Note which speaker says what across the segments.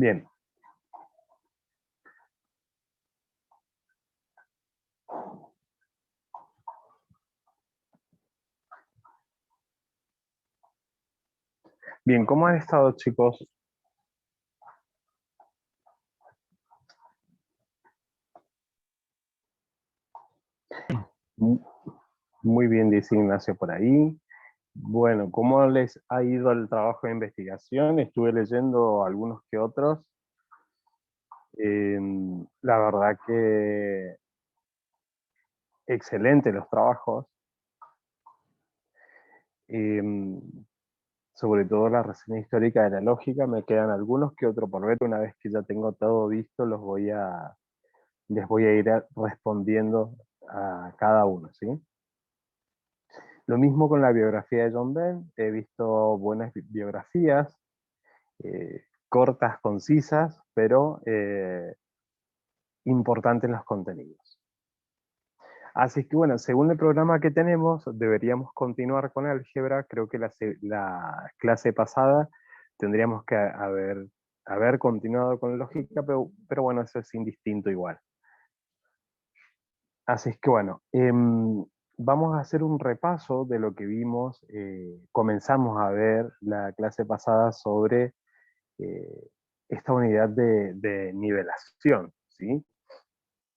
Speaker 1: Bien. Bien, ¿cómo han estado, chicos? Mu- Muy bien, dice Ignacio por ahí. Bueno, ¿cómo les ha ido el trabajo de investigación? Estuve leyendo algunos que otros. La verdad que excelente los trabajos. Em, Sobre todo la reseña histórica de la lógica. Me quedan algunos que otros por ver. Una vez que ya tengo todo visto, les voy a ir respondiendo a cada uno, ¿sí? Lo mismo con la biografía de John Bell. He visto buenas biografías, cortas, concisas, pero importantes los contenidos. Así que bueno, según el programa que tenemos, deberíamos continuar con álgebra. Creo que la clase pasada tendríamos que haber continuado con lógica, pero bueno, eso es indistinto igual. Así es que bueno, vamos a hacer un repaso de lo que vimos. Comenzamos a ver la clase pasada sobre esta unidad de nivelación, ¿sí?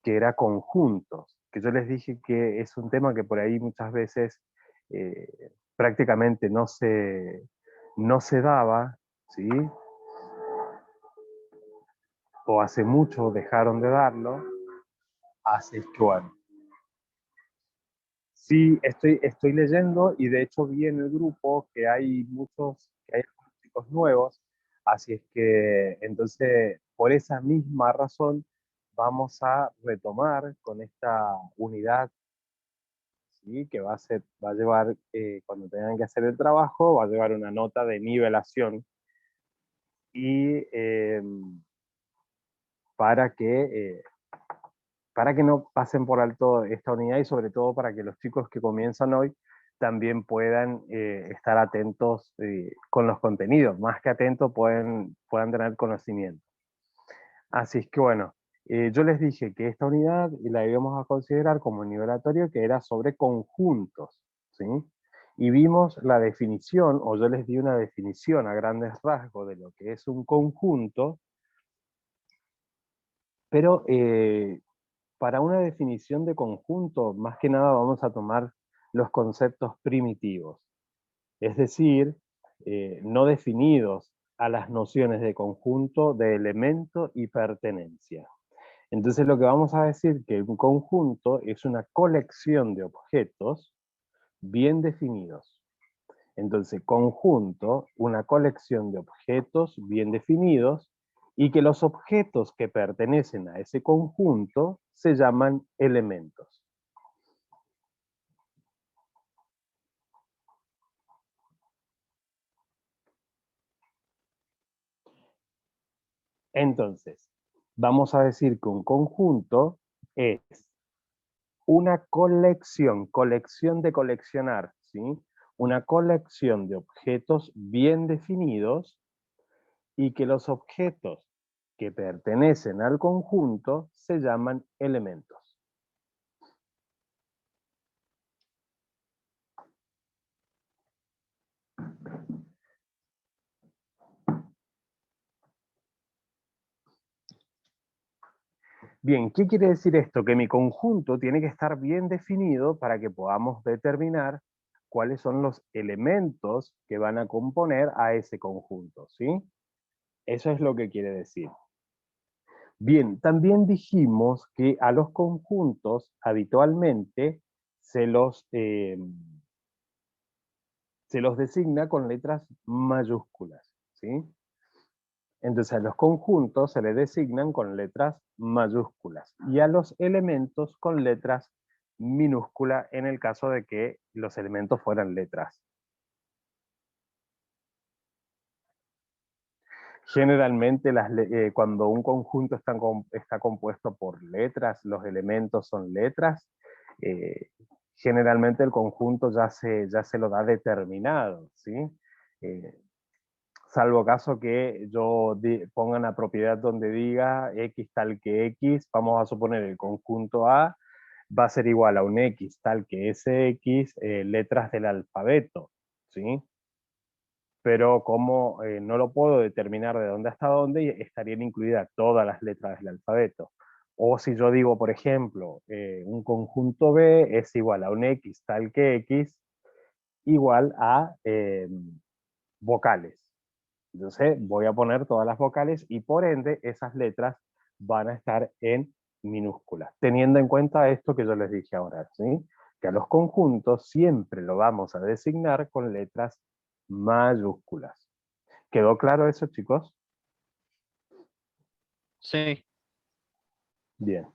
Speaker 1: Que era conjuntos, que yo les dije que es un tema que por ahí muchas veces prácticamente no se daba, ¿sí? O hace mucho dejaron de darlo. Así es que bueno, sí, estoy leyendo y de hecho vi en el grupo que hay algunos chicos nuevos, así es que entonces por esa misma razón vamos a retomar con esta unidad, ¿sí? Que va a llevar, cuando tengan que hacer el trabajo, va a llevar una nota de nivelación y para que eh, para que no pasen por alto esta unidad y sobre todo para que los chicos que comienzan hoy también puedan estar atentos con los contenidos, más que atentos puedan tener conocimiento. Así es que bueno, yo les dije que esta unidad la íbamos a considerar como nivelatorio, que era sobre conjuntos, ¿sí? Y vimos la definición, o yo les di una definición a grandes rasgos de lo que es un conjunto, pero para una definición de conjunto, más que nada vamos a tomar los conceptos primitivos, es decir, no definidos a las nociones de conjunto, de elemento y pertenencia. Entonces lo que vamos a decir que un conjunto es una colección de objetos bien definidos. Entonces, conjunto, una colección de objetos bien definidos, y que los objetos que pertenecen a ese conjunto se llaman elementos. Entonces, vamos a decir que un conjunto es una colección de coleccionar, ¿sí? Una colección de objetos bien definidos y que los objetos que pertenecen al conjunto se llaman elementos. Bien, ¿qué quiere decir esto? Que mi conjunto tiene que estar bien definido para que podamos determinar cuáles son los elementos que van a componer a ese conjunto, ¿sí? Eso es lo que quiere decir. Bien, también dijimos que a los conjuntos habitualmente se los, eh, se los designa con letras mayúsculas, ¿sí? Entonces a los conjuntos se les designan con letras mayúsculas y a los elementos con letras minúsculas en el caso de que los elementos fueran letras. Generalmente cuando un conjunto está compuesto por letras, los elementos son letras, eh, generalmente el conjunto ya se lo da determinado, ¿sí? Eh, salvo caso que yo ponga una propiedad donde diga x tal que x, vamos a suponer el conjunto A va a ser igual a un x tal que sx, letras del alfabeto, ¿sí? Pero como no lo puedo determinar de dónde hasta dónde, estarían incluidas todas las letras del alfabeto. O si yo digo, por ejemplo, un conjunto B es igual a un x tal que x, igual a vocales. Entonces voy a poner todas las vocales y por ende esas letras van a estar en minúsculas, teniendo en cuenta esto que yo les dije ahora, ¿sí? Que a los conjuntos siempre lo vamos a designar con letras mayúsculas. ¿Quedó claro eso, chicos?
Speaker 2: Sí.
Speaker 1: Bien.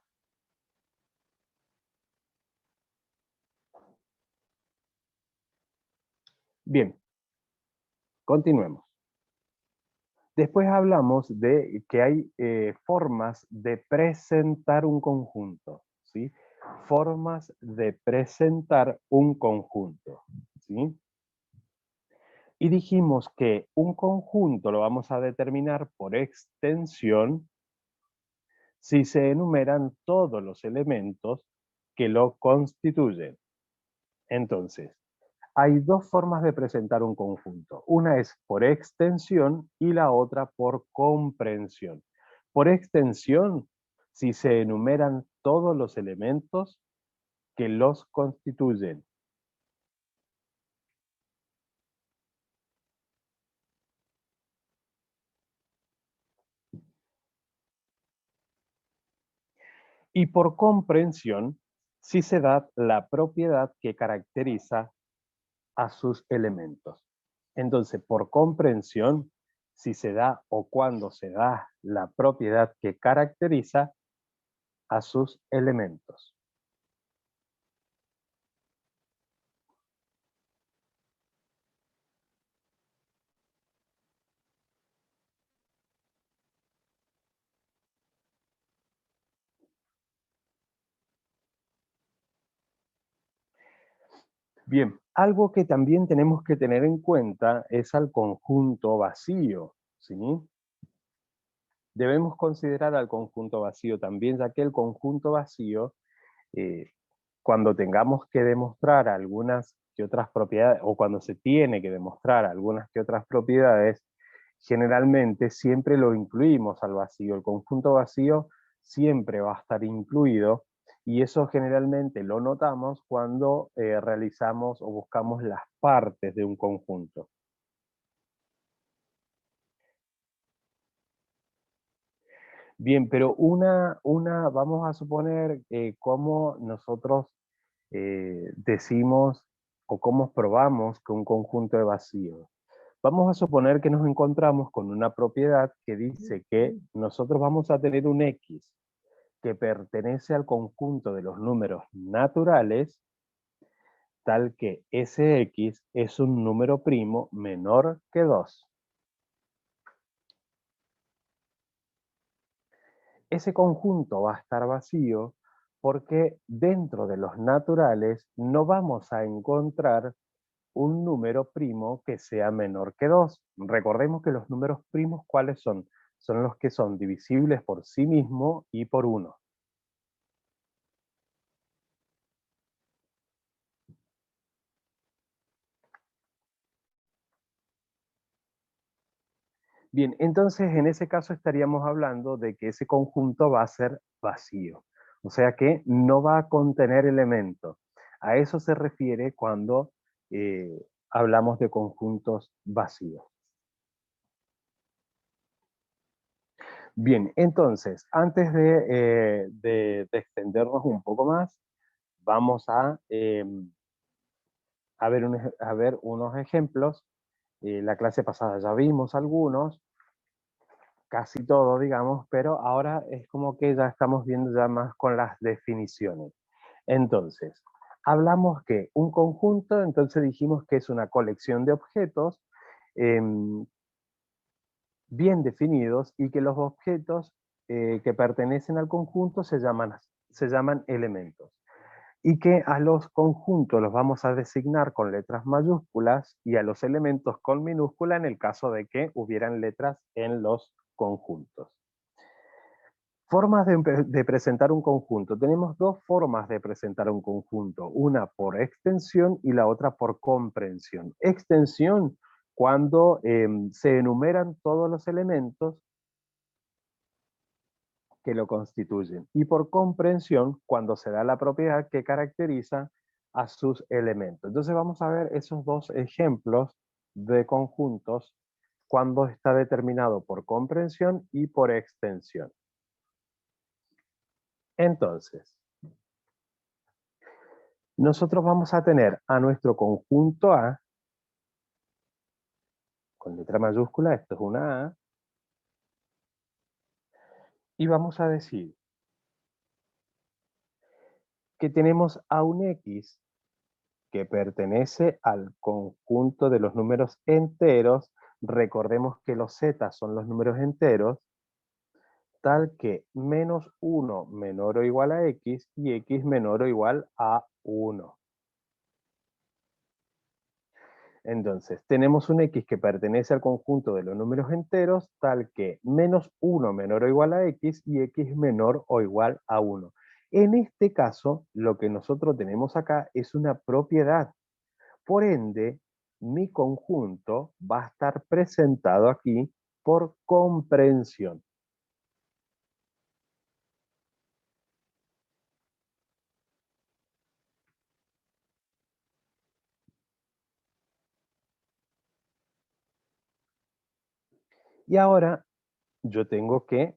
Speaker 1: Bien, continuemos. Después hablamos de que hay formas de presentar un conjunto, ¿sí? Formas de presentar un conjunto, ¿sí? Y dijimos que un conjunto lo vamos a determinar por extensión si se enumeran todos los elementos que lo constituyen. Entonces, hay dos formas de presentar un conjunto. Una es por extensión y la otra por comprensión. Por extensión, si se enumeran todos los elementos que los constituyen. Y por comprensión, si se da la propiedad que caracteriza a sus elementos. Entonces, por comprensión, si se da o cuando se da la propiedad que caracteriza a sus elementos. Bien, algo que también tenemos que tener en cuenta es al conjunto vacío, ¿sí? Debemos considerar al conjunto vacío también, ya que el conjunto vacío, eh, cuando tengamos que demostrar algunas que otras propiedades, o cuando se tiene que demostrar algunas que otras propiedades, generalmente siempre lo incluimos al vacío. El conjunto vacío siempre va a estar incluido y eso generalmente lo notamos cuando realizamos o buscamos las partes de un conjunto. Bien, pero vamos a suponer cómo nosotros decimos o cómo probamos que un conjunto es vacío. Vamos a suponer que nos encontramos con una propiedad que dice que nosotros vamos a tener un X que pertenece al conjunto de los números naturales, tal que ese X es un número primo menor que 2. Ese conjunto va a estar vacío porque dentro de los naturales no vamos a encontrar un número primo que sea menor que 2. Recordemos que los números primos, ¿cuáles son? Son los que son divisibles por sí mismo y por 1. Bien, entonces en ese caso estaríamos hablando de que ese conjunto va a ser vacío, o sea que no va a contener elementos. A eso se refiere cuando hablamos de conjuntos vacíos. Bien, entonces, antes de extendernos un poco más, vamos a ver unos ejemplos. La clase pasada ya vimos algunos, casi todo, digamos, pero ahora es como que ya estamos viendo ya más con las definiciones. Entonces, hablamos que un conjunto, entonces dijimos que es una colección de objetos bien definidos y que los objetos que pertenecen al conjunto se llaman elementos. y que a los conjuntos los vamos a designar con letras mayúsculas y a los elementos con minúscula en el caso de que hubieran letras en los conjuntos. Formas de presentar un conjunto. Tenemos dos formas de presentar un conjunto, una por extensión y la otra por comprensión. Extensión, cuando se enumeran todos los elementos que lo constituyen, y por comprensión, cuando se da la propiedad que caracteriza a sus elementos. Entonces vamos a ver esos dos ejemplos de conjuntos cuando está determinado por comprensión y por extensión. Entonces, nosotros vamos a tener a nuestro conjunto A, con letra mayúscula, esto es una A, y vamos a decir que tenemos a un X que pertenece al conjunto de los números enteros. Recordemos que los Z son los números enteros, tal que menos 1 menor o igual a X y X menor o igual a 1. Entonces, tenemos un X que pertenece al conjunto de los números enteros, tal que menos 1 menor o igual a X y X menor o igual a 1. En este caso, lo que nosotros tenemos acá es una propiedad. Por ende, mi conjunto va a estar presentado aquí por comprensión. Y ahora yo tengo que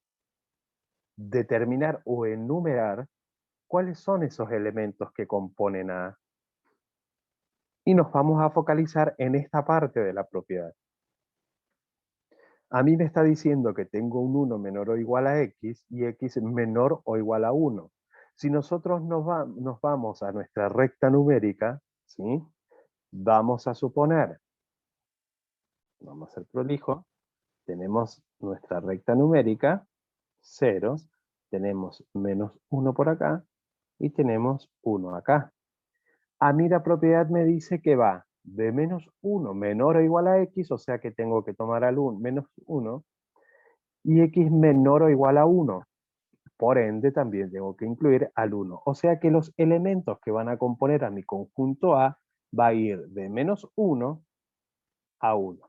Speaker 1: determinar o enumerar cuáles son esos elementos que componen A. Y nos vamos a focalizar en esta parte de la propiedad. A mí me está diciendo que tengo un 1 menor o igual a X y X menor o igual a 1. Si nosotros nos vamos a nuestra recta numérica, ¿sí? Vamos a suponer, vamos a ser prolijo, tenemos nuestra recta numérica, 0, tenemos menos 1 por acá y tenemos 1 acá. A mí la propiedad me dice que va de menos 1 menor o igual a X, o sea que tengo que tomar al 1 menos 1, y X menor o igual a 1. Por ende, también tengo que incluir al 1. O sea que los elementos que van a componer a mi conjunto A va a ir de menos 1 a 1.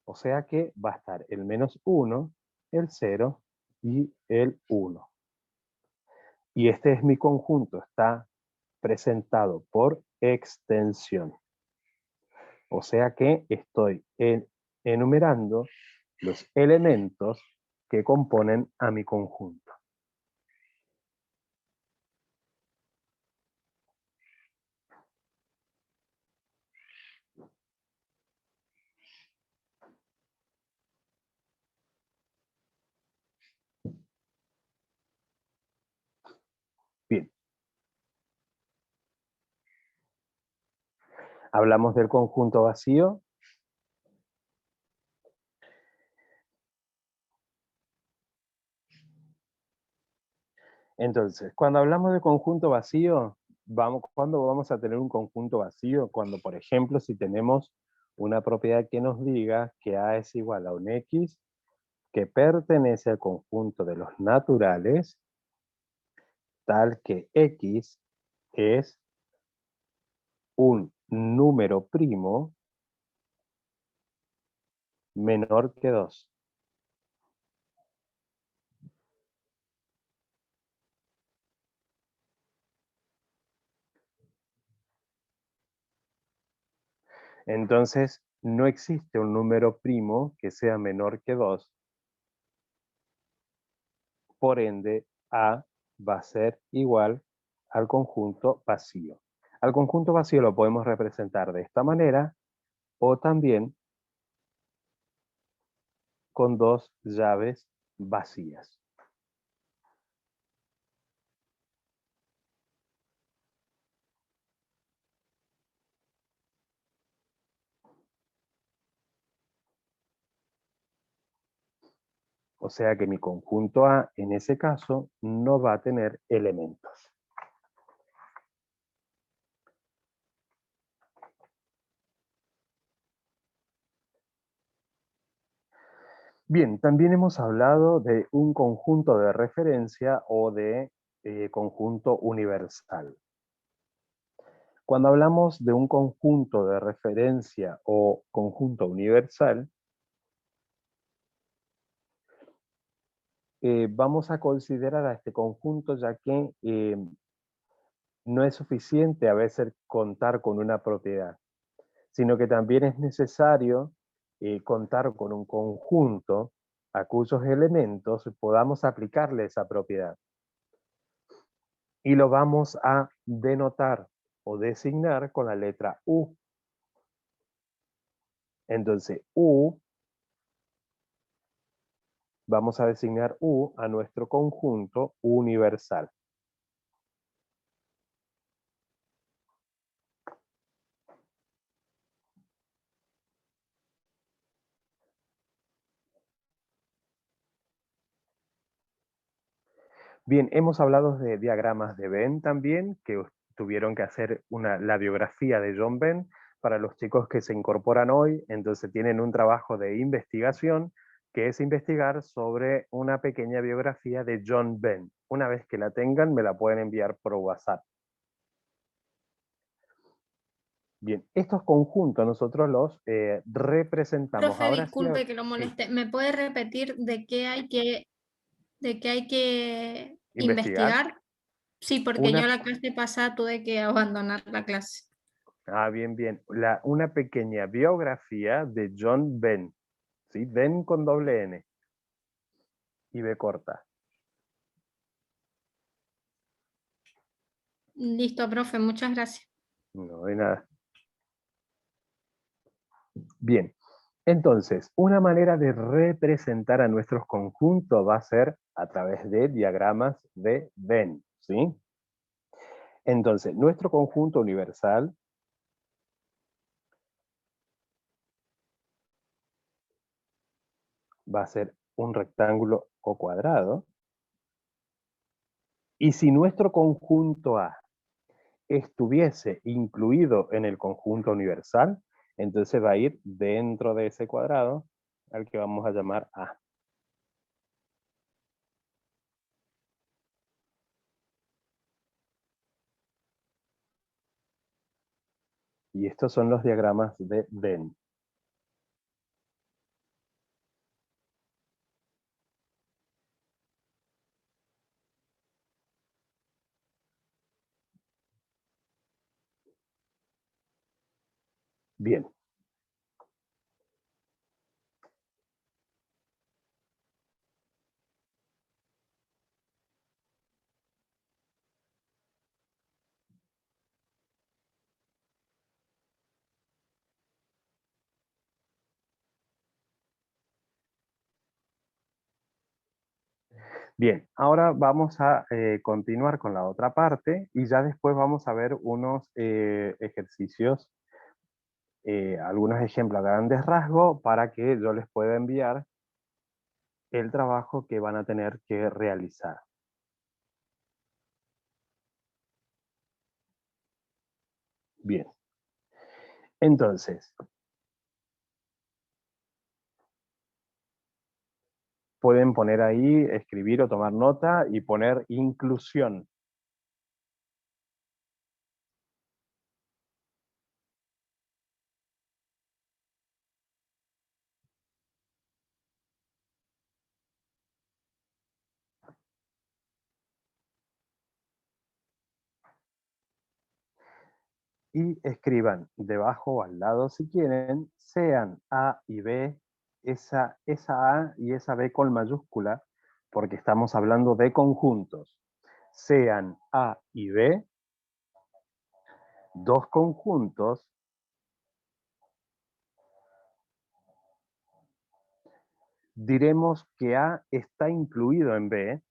Speaker 1: O sea que va a estar el menos 1, el 0 y el 1. Y este es mi conjunto, está presentado por extensión. O sea que estoy enumerando los elementos que componen a mi conjunto. Bien, hablamos del conjunto vacío. Entonces, cuando hablamos de conjunto vacío, ¿cuándo vamos a tener un conjunto vacío? Cuando, por ejemplo, si tenemos una propiedad que nos diga que A es igual a un X que pertenece al conjunto de los naturales, tal que X es un número primo menor que 2. Entonces, no existe un número primo que sea menor que 2, por ende, A va a ser igual al conjunto vacío. Al conjunto vacío lo podemos representar de esta manera o también con dos llaves vacías. O sea que mi conjunto A en ese caso no va a tener elementos. Bien, también hemos hablado de un conjunto de referencia o de conjunto universal. Cuando hablamos de un conjunto de referencia o conjunto universal, vamos a considerar a este conjunto ya que no es suficiente a veces contar con una propiedad, sino que también es necesario contar con un conjunto a cuyos elementos podamos aplicarle esa propiedad. Y lo vamos a denotar o designar con la letra U. Entonces, U, vamos a designar U a nuestro conjunto universal. Bien, hemos hablado de diagramas de Venn también, que tuvieron que hacer la biografía de John Venn para los chicos que se incorporan hoy, entonces tienen un trabajo de investigación, que es investigar sobre una pequeña biografía de John Venn. Una vez que la tengan, me la pueden enviar por WhatsApp. Bien, estos conjuntos nosotros los representamos.
Speaker 2: Profe,
Speaker 1: Ahora sí,
Speaker 2: disculpe que lo
Speaker 1: sí,
Speaker 2: moleste. ¿Me puede repetir de qué hay que
Speaker 1: investigar
Speaker 2: investigar? Sí, porque yo
Speaker 1: una...
Speaker 2: la clase pasada tuve que abandonar la clase.
Speaker 1: Ah, bien, bien. Una pequeña biografía de John Venn. ¿Sí? Venn con doble N y B corta.
Speaker 2: Listo, profe, muchas gracias.
Speaker 1: No hay nada. Bien. Entonces, una manera de representar a nuestros conjuntos va a ser a través de diagramas de Venn. ¿Sí? Entonces, nuestro conjunto universal va a ser un rectángulo o cuadrado. Y si nuestro conjunto A estuviese incluido en el conjunto universal, entonces va a ir dentro de ese cuadrado al que vamos a llamar A. Y estos son los diagramas de Venn. Bien. Bien, ahora vamos a continuar con la otra parte y ya después vamos a ver unos ejercicios, algunos ejemplos a grandes rasgos para que yo les pueda enviar el trabajo que van a tener que realizar. Bien, entonces, pueden poner ahí, escribir o tomar nota y poner inclusión. Y escriban debajo o al lado, si quieren, sean A y B, esa A y esa B con mayúscula, porque estamos hablando de conjuntos. Sean A y B, dos conjuntos, diremos que A está incluido en B,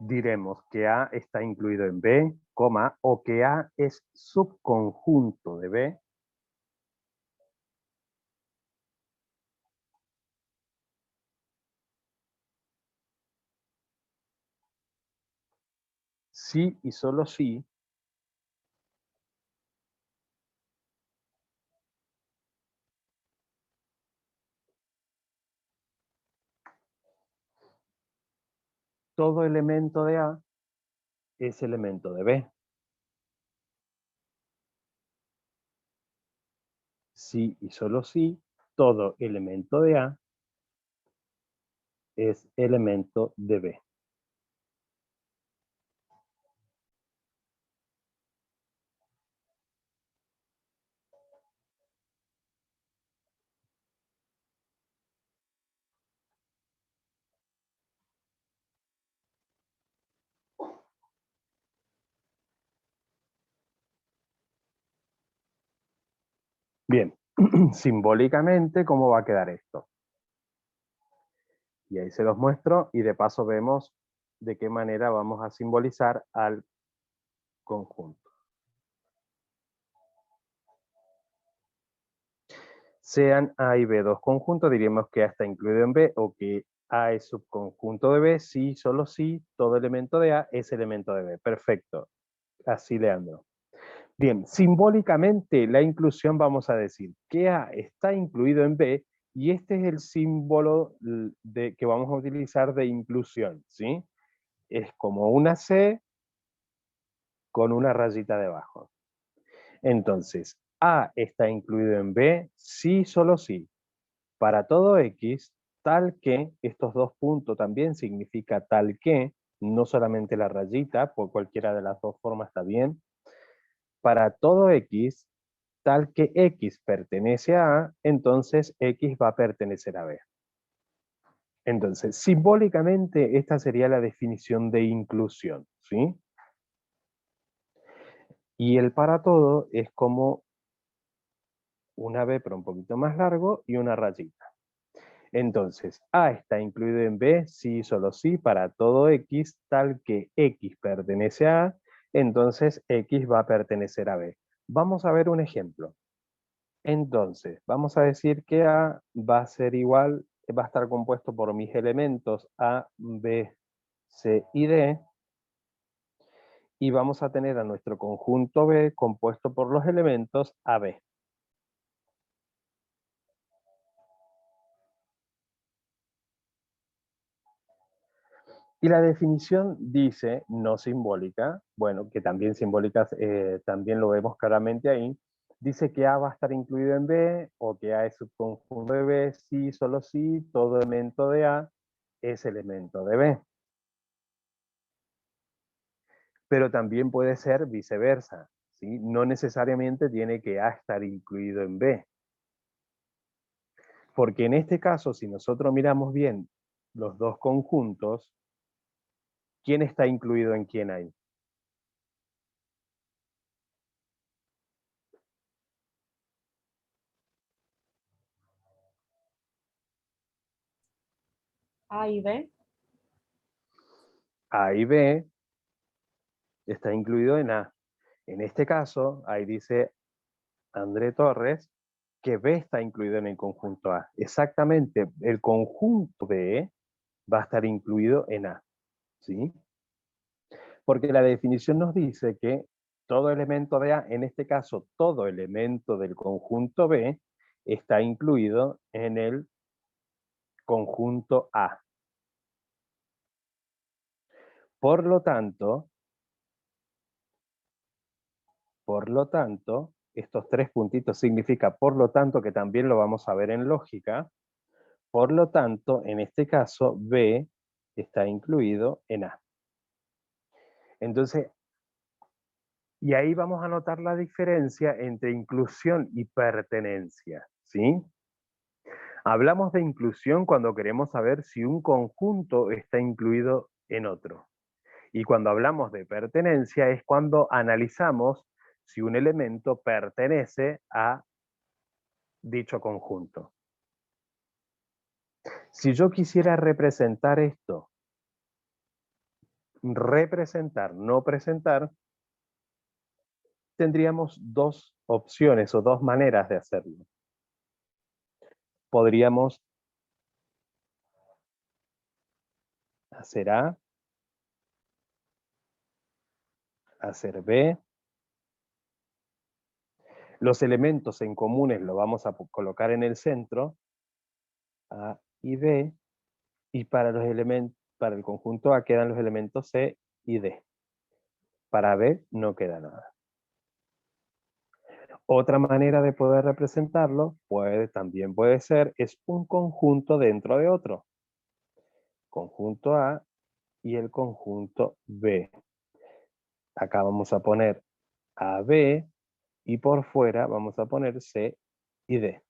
Speaker 1: diremos que A está incluido en B, coma, o que A es subconjunto de B, sí y solo sí todo elemento de A es elemento de B. Si y solo si todo elemento de A es elemento de B. Bien, simbólicamente, ¿cómo va a quedar esto? Y ahí se los muestro y de paso vemos de qué manera vamos a simbolizar al conjunto. Sean A y B dos conjuntos, diríamos que A está incluido en B o que A es subconjunto de B, si, solo si, todo elemento de A es elemento de B. Perfecto. Así, Leandro. Bien, simbólicamente la inclusión vamos a decir que A está incluido en B y este es el símbolo que vamos a utilizar de inclusión, ¿sí? Es como una C con una rayita debajo. Entonces, A está incluido en B, sí, solo sí. Para todo X, tal que, estos dos puntos también significa tal que, no solamente la rayita, por cualquiera de las dos formas está bien. Para todo X, tal que X pertenece a A, entonces X va a pertenecer a B. Entonces, simbólicamente, esta sería la definición de inclusión, ¿sí? Y el para todo es como una B, pero un poquito más largo, y una rayita. Entonces, A está incluido en B, sí, solo sí, para todo X, tal que X pertenece a A, entonces X va a pertenecer a B. Vamos a ver un ejemplo. Entonces, vamos a decir que A va a ser igual, va a estar compuesto por mis elementos A, B, C y D, y vamos a tener a nuestro conjunto B compuesto por los elementos AB. Y la definición dice, no simbólica, bueno, que también simbólicas, también lo vemos claramente ahí, dice que A va a estar incluido en B, o que A es subconjunto de B, si, solo si, todo elemento de A es elemento de B. Pero también puede ser viceversa, ¿sí? No necesariamente tiene que A estar incluido en B. Porque en este caso, si nosotros miramos bien los dos conjuntos, ¿quién está incluido en quién ahí?
Speaker 3: A y B.
Speaker 1: A y B está incluido en A. En este caso, ahí dice André Torres que B está incluido en el conjunto A. Exactamente, el conjunto B va a estar incluido en A, ¿sí? Porque la definición nos dice que todo elemento de A, en este caso todo elemento del conjunto B, está incluido en el conjunto A. Por lo tanto, estos tres puntitos significa por lo tanto, que también lo vamos a ver en lógica. Por lo tanto, en este caso, B está incluido en A. Entonces, y ahí vamos a notar la diferencia entre inclusión y pertenencia, ¿sí? Hablamos de inclusión cuando queremos saber si un conjunto está incluido en otro. Y cuando hablamos de pertenencia es cuando analizamos si un elemento pertenece a dicho conjunto. Si yo quisiera representar esto, representar, no presentar, tendríamos dos opciones o dos maneras de hacerlo. Podríamos hacer A, hacer B. Los elementos en comunes lo vamos a colocar en el centro, A y B, y para los elementos, Para el conjunto A quedan los elementos C y D. Para B no queda nada. Otra manera de poder representarlo también puede ser, es un conjunto dentro de otro. Conjunto A y el conjunto B. Acá vamos a poner AB y por fuera vamos a poner C y D.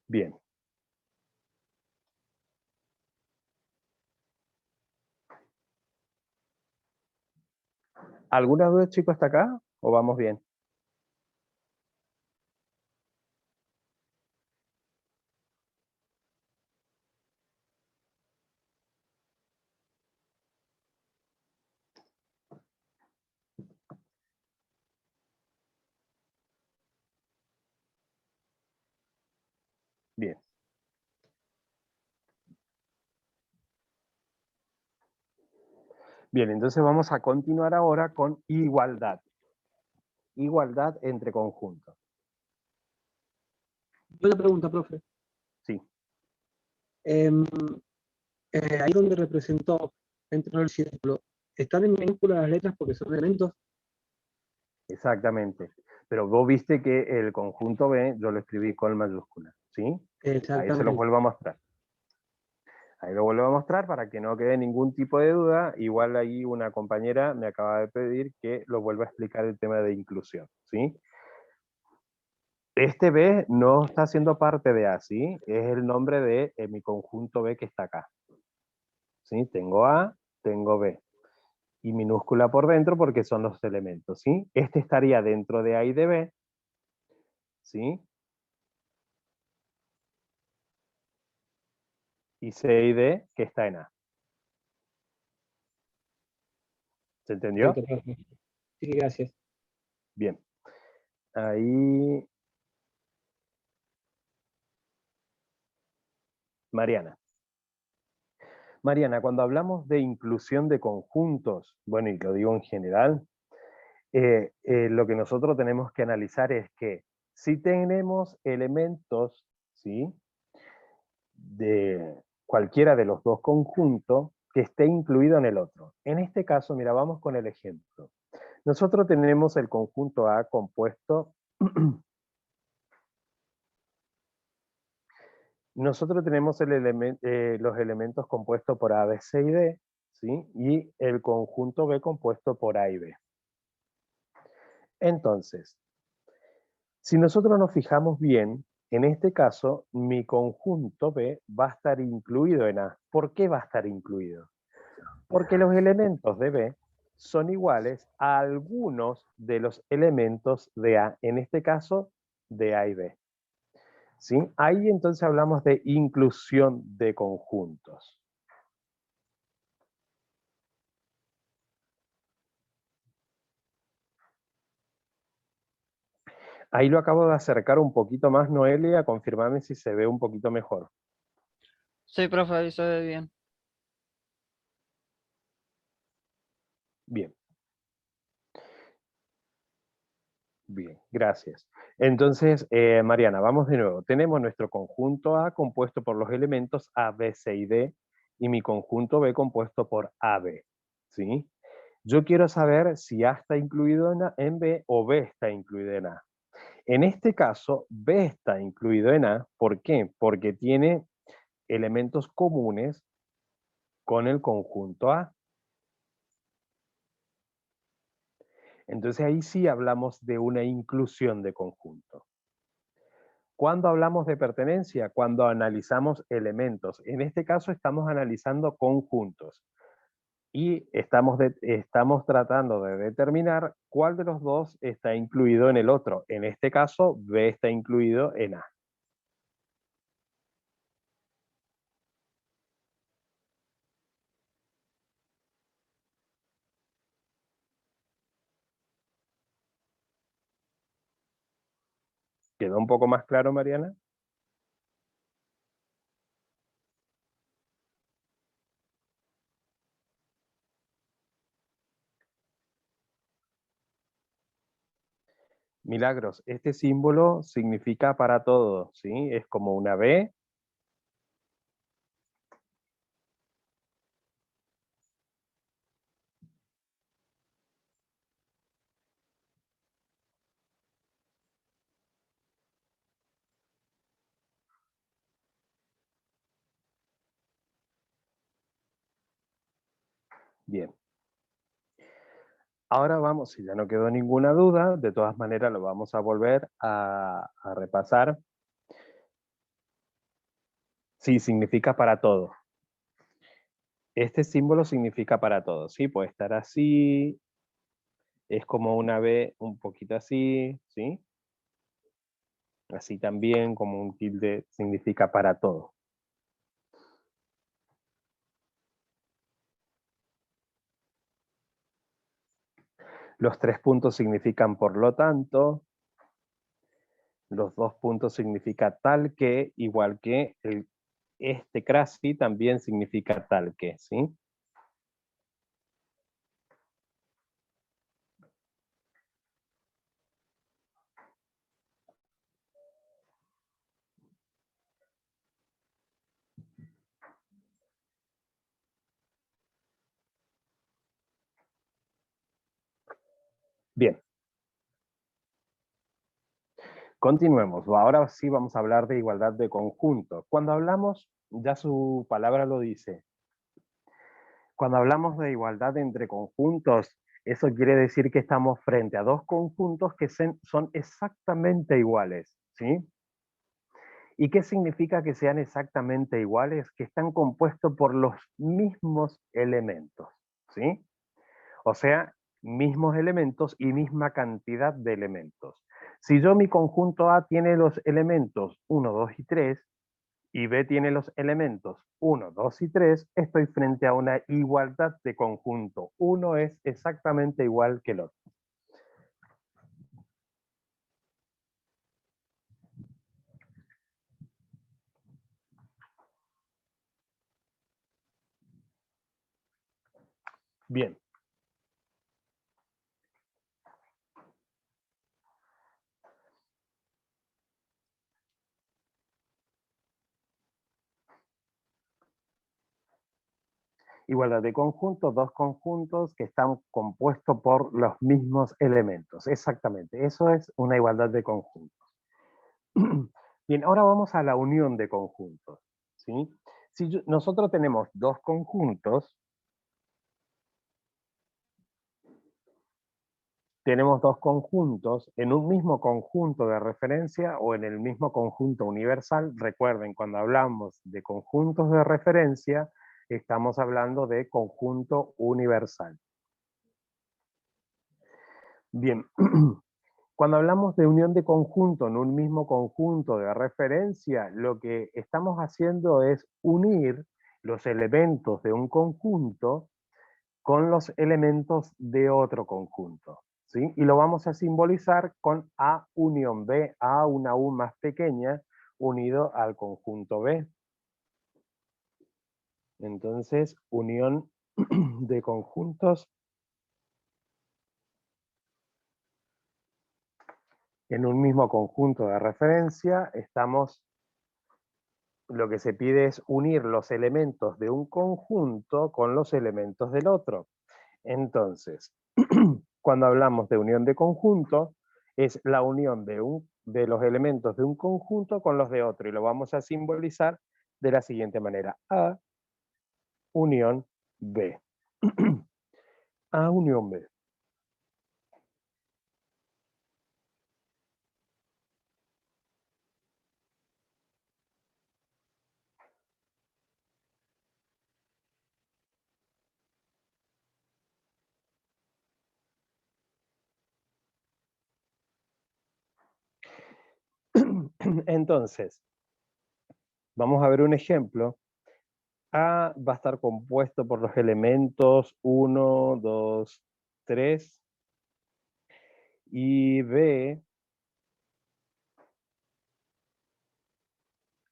Speaker 1: Bien. ¿Alguna duda, chicos, hasta acá? ¿O vamos bien? Bien. Bien, entonces vamos a continuar ahora con igualdad. Igualdad entre conjuntos.
Speaker 3: Una pregunta, profe.
Speaker 1: Sí,
Speaker 3: Em, ahí donde representó dentro del círculo, ¿están en minúsculas las letras porque son elementos?
Speaker 1: exactamente. Pero vos viste que el conjunto B yo lo escribí con mayúscula, ¿sí? Ahí se los
Speaker 3: Exactamente.
Speaker 1: vuelvo a mostrar. Ahí lo vuelvo a mostrar para que no quede ningún tipo de duda. Igual ahí una compañera me acaba de pedir que lo vuelva a explicar el tema de inclusión, ¿sí? Este B no está siendo parte de A, ¿sí? Es el nombre de mi conjunto B que está acá. ¿Sí? Tengo A, tengo B. Y minúscula por dentro porque son los elementos, ¿sí? Este estaría dentro de A y de B, ¿sí? Y C y D que está en A. ¿Se entendió?
Speaker 3: Perfecto, profe. Sí, gracias.
Speaker 1: Bien. Ahí, Mariana. Mariana, cuando hablamos de inclusión de conjuntos, bueno, y lo digo en general, lo que nosotros tenemos que analizar es que si tenemos elementos, ¿sí? De cualquiera de los dos conjuntos que esté incluido en el otro. En este caso, mira, vamos con el ejemplo. Nosotros tenemos el conjunto A compuesto, nosotros tenemos los elementos compuestos por A, B, C y D, ¿sí? Y el conjunto B compuesto por A y B. Entonces, si nosotros nos fijamos bien, en este caso, mi conjunto B va a estar incluido en A. ¿Por qué va a estar incluido? Porque los elementos de B son iguales a algunos de los elementos de A, en este caso, de A y B. ¿Sí? Ahí entonces hablamos de inclusión de conjuntos. Ahí lo acabo de acercar un poquito más, Noelia, confirmame si se ve un poquito mejor.
Speaker 4: Sí, profe, ahí se ve bien.
Speaker 1: Bien. Bien, gracias. Entonces, Mariana, vamos de nuevo. Tenemos nuestro conjunto A compuesto por los elementos A, B, C y D, y mi conjunto B compuesto por AB, ¿sí? Yo quiero saber si A está incluido en B o B está incluido en A. En este caso, B está incluido en A. ¿Por qué? Porque tiene elementos comunes con el conjunto A. Entonces ahí sí hablamos de una inclusión de conjunto. ¿Cuándo hablamos de pertenencia? Cuando analizamos elementos. En este caso estamos analizando conjuntos. Y estamos tratando de determinar cuál de los dos está incluido en el otro. En este caso, B está incluido en A. ¿Quedó un poco más claro, Mariana? Milagros, este símbolo significa para todos, ¿sí? Es como una B. Bien. Ahora vamos, si ya no quedó ninguna duda, de todas maneras lo vamos a volver a repasar. Sí, significa para todo. Este símbolo significa para todo, ¿sí? Puede estar así, es como una B un poquito así, ¿sí? Así también, como un tilde, significa para todo. Los 3 puntos significan por lo tanto. Los 2 puntos significa tal que, igual que este crasi también significa tal que, ¿sí? Bien. Continuemos. Ahora sí vamos a hablar de igualdad de conjuntos. Cuando hablamos, ya su palabra lo dice, cuando hablamos de igualdad entre conjuntos, eso quiere decir que estamos frente a dos conjuntos que son exactamente iguales, ¿sí? ¿Y qué significa que sean exactamente iguales? Que están compuestos por los mismos elementos, ¿sí? O sea, mismos elementos y misma cantidad de elementos. Si yo mi conjunto A tiene los elementos 1, 2 y 3, y B tiene los elementos 1, 2 y 3, estoy frente a una igualdad de conjunto. Uno es exactamente igual que el otro. Bien. Igualdad de conjuntos, dos conjuntos que están compuestos por los mismos elementos. Exactamente, eso es una igualdad de conjuntos. Bien, ahora vamos a la unión de conjuntos, ¿sí? Si nosotros tenemos dos conjuntos, en un mismo conjunto de referencia o en el mismo conjunto universal. Recuerden, cuando hablamos de conjuntos de referencia, estamos hablando de conjunto universal. Bien, cuando hablamos de unión de conjunto en un mismo conjunto de referencia, lo que estamos haciendo es unir los elementos de un conjunto con los elementos de otro conjunto, ¿sí? Y lo vamos a simbolizar con A unión B, A una U más pequeña, unido al conjunto B. Entonces, unión de conjuntos en un mismo conjunto de referencia, lo que se pide es unir los elementos de un conjunto con los elementos del otro. Entonces, cuando hablamos de unión de conjunto, es la unión de los elementos de un conjunto con los de otro, y lo vamos a simbolizar de la siguiente manera. A unión B. A unión B. Entonces, vamos a ver un ejemplo. A va a estar compuesto por los elementos 1, 2, 3, y B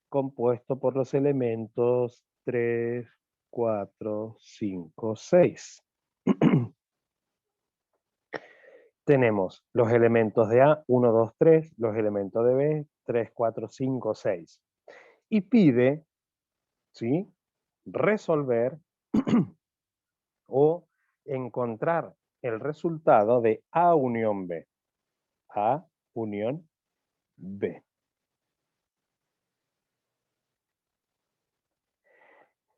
Speaker 1: compuesto por los elementos 3, 4, 5, 6. Tenemos los elementos de A, 1, 2, 3, los elementos de B, 3, 4, 5, 6. Y pide, ¿sí?, resolver o encontrar el resultado de A unión B. A unión B.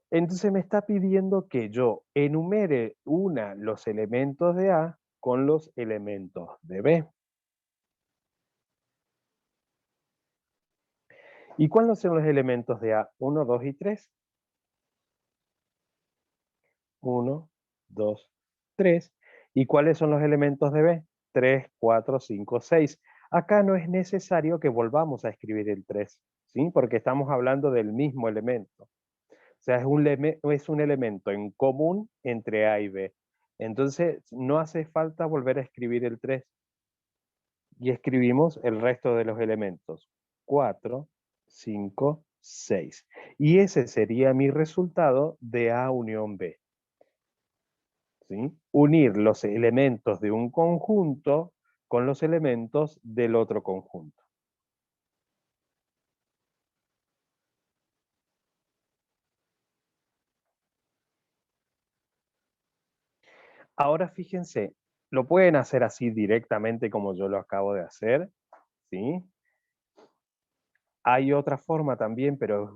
Speaker 1: Entonces me está pidiendo que yo enumere los elementos de A con los elementos de B. ¿Y cuáles son los elementos de A? 1, 2 y 3. 1, 2, 3. ¿Y cuáles son los elementos de B? 3, 4, 5, 6. Acá no es necesario que volvamos a escribir el 3, ¿sí? Porque estamos hablando del mismo elemento. O sea, es un elemento en común entre A y B. Entonces, no hace falta volver a escribir el 3. Y escribimos el resto de los elementos. 4, 5, 6. Y ese sería mi resultado de A unión B. ¿Sí? Unir los elementos de un conjunto con los elementos del otro conjunto. Ahora fíjense, lo pueden hacer así directamente como yo lo acabo de hacer, ¿sí? Hay otra forma también, pero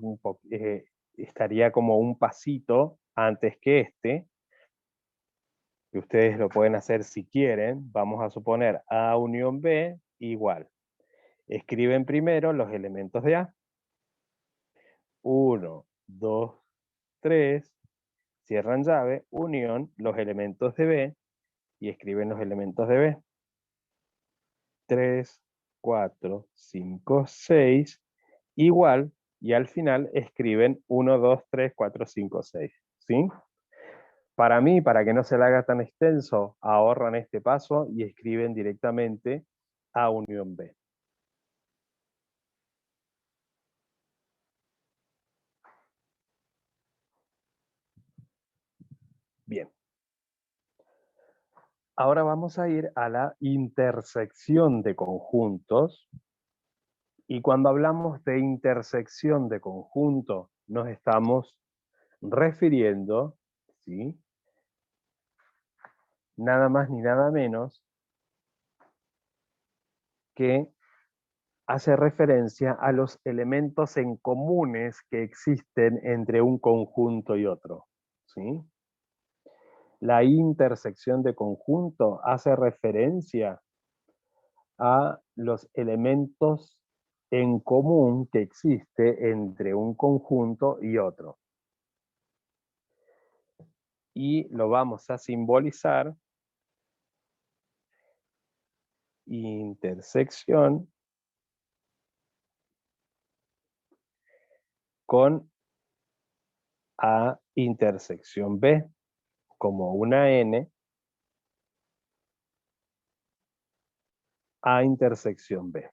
Speaker 1: estaría como un pasito antes que este, que ustedes lo pueden hacer si quieren. Vamos a suponer A unión B igual. Escriben primero los elementos de A. 1, 2, 3, cierran llave, unión, los elementos de B, y escriben los elementos de B. 3, 4, 5, 6, igual, y al final escriben 1, 2, 3, 4, 5, 6. ¿Sí? Para mí, para que no se le haga tan extenso, ahorran este paso y escriben directamente A unión B. Bien. Ahora vamos a ir a la intersección de conjuntos. Y cuando hablamos de intersección de conjuntos, nos estamos refiriendo, ¿sí?, nada más ni nada menos que hace referencia a los elementos en comunes que existen entre un conjunto y otro, ¿sí? La intersección de conjunto hace referencia a los elementos en común que existe entre un conjunto y otro. Y lo vamos a simbolizar, intersección, con A intersección B, como una N, A intersección B.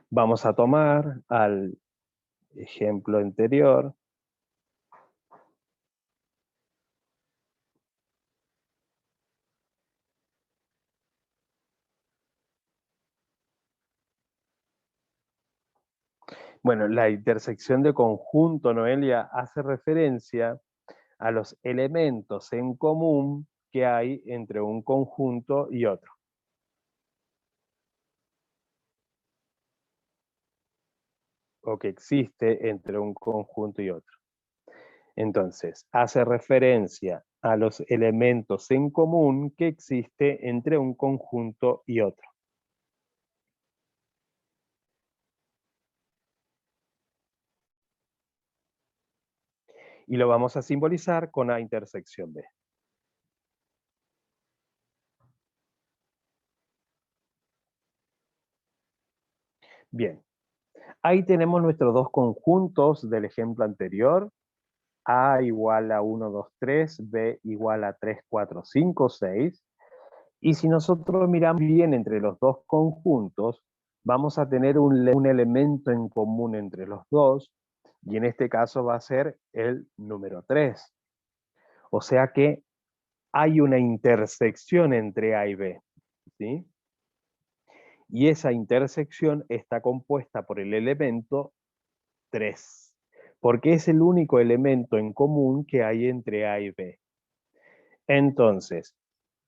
Speaker 1: Vamos a tomar al ejemplo anterior. Bueno, la intersección de conjunto, Noelia, hace referencia a los elementos en común que hay entre un conjunto y otro. O que existe entre un conjunto y otro. Entonces, hace referencia a los elementos en común que existe entre un conjunto y otro. Y lo vamos a simbolizar con A intersección B. Bien, ahí tenemos nuestros dos conjuntos del ejemplo anterior. A igual a 1, 2, 3, B igual a 3, 4, 5, 6. Y si nosotros miramos bien entre los dos conjuntos, vamos a tener un elemento en común entre los dos, y en este caso va a ser el número 3. O sea que hay una intersección entre A y B, ¿sí? Y esa intersección está compuesta por el elemento 3, porque es el único elemento en común que hay entre A y B. Entonces,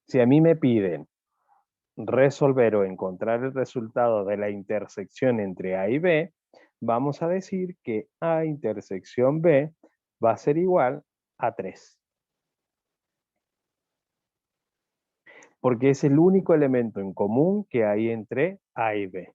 Speaker 1: si a mí me piden resolver o encontrar el resultado de la intersección entre A y B, vamos a decir que A intersección B va a ser igual a 3. Porque es el único elemento en común que hay entre A y B.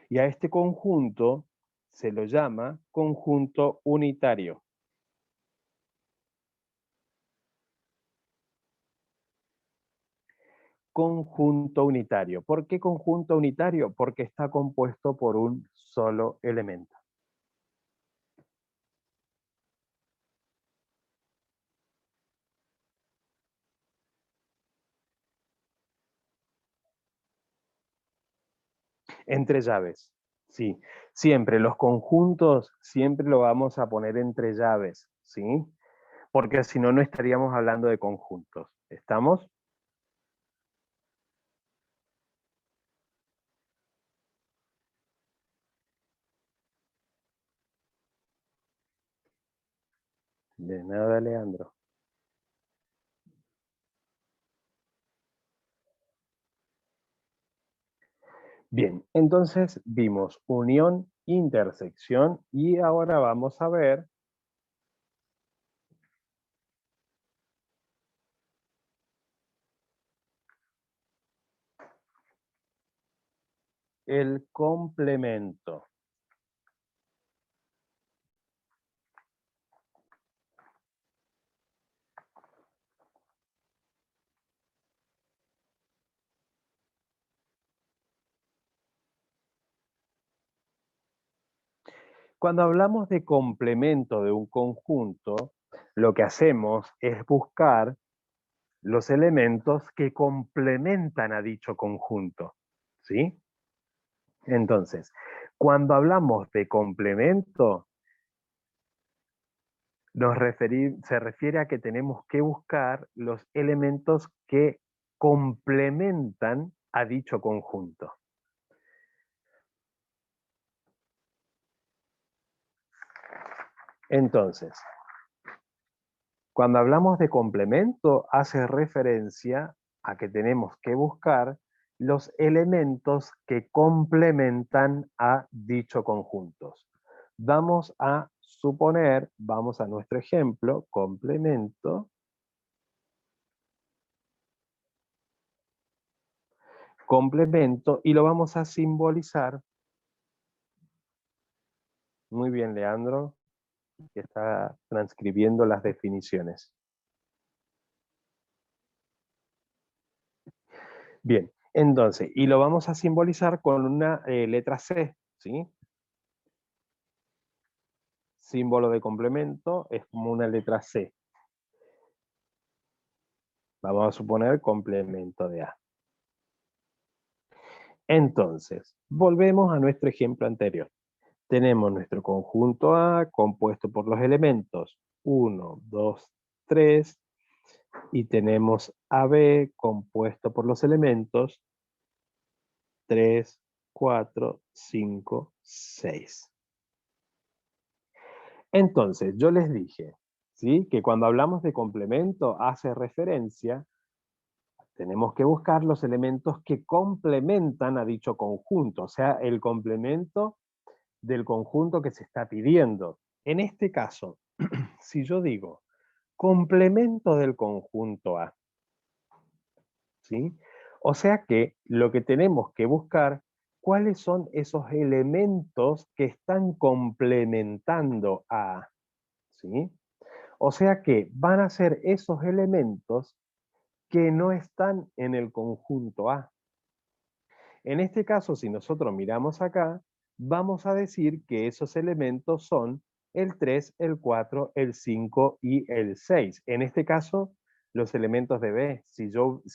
Speaker 1: Y a este conjunto se lo llama conjunto unitario. Conjunto unitario. ¿Por qué conjunto unitario? Porque está compuesto por un solo elemento. Entre llaves, sí. Siempre los conjuntos, siempre lo vamos a poner entre llaves, ¿sí? Porque si no, no estaríamos hablando de conjuntos. ¿Estamos? De nada, Leandro. Bien, entonces vimos unión, intersección, y ahora vamos a ver el complemento. Cuando hablamos de complemento de un conjunto, lo que hacemos es buscar los elementos que complementan a dicho conjunto, ¿sí? Entonces, cuando hablamos de complemento, se refiere a que tenemos que buscar los elementos que complementan a dicho conjunto. Entonces, cuando hablamos de complemento, hace referencia a que tenemos que buscar los elementos que complementan a dicho conjunto. Vamos a suponer, vamos a nuestro ejemplo, complemento, y lo vamos a simbolizar. Muy bien, Leandro, que está transcribiendo las definiciones. Bien, entonces, y lo vamos a simbolizar con una letra C, ¿sí? Símbolo de complemento es como una letra C. Vamos a suponer complemento de A. Entonces, volvemos a nuestro ejemplo anterior. Tenemos nuestro conjunto A compuesto por los elementos 1, 2, 3, y tenemos AB compuesto por los elementos 3, 4, 5, 6. Entonces, yo les dije, ¿sí?, que cuando hablamos de complemento hace referencia, tenemos que buscar los elementos que complementan a dicho conjunto, o sea, el complemento del conjunto que se está pidiendo. En este caso, si yo digo complemento del conjunto A, ¿sí? O sea que lo que tenemos que buscar, ¿cuáles son esos elementos que están complementando a A? ¿Sí? O sea que van a ser esos elementos que no están en el conjunto A. En este caso, si nosotros miramos acá, vamos a decir que esos elementos son el 3, el 4, el 5 y el 6. En este caso, los elementos de B. Si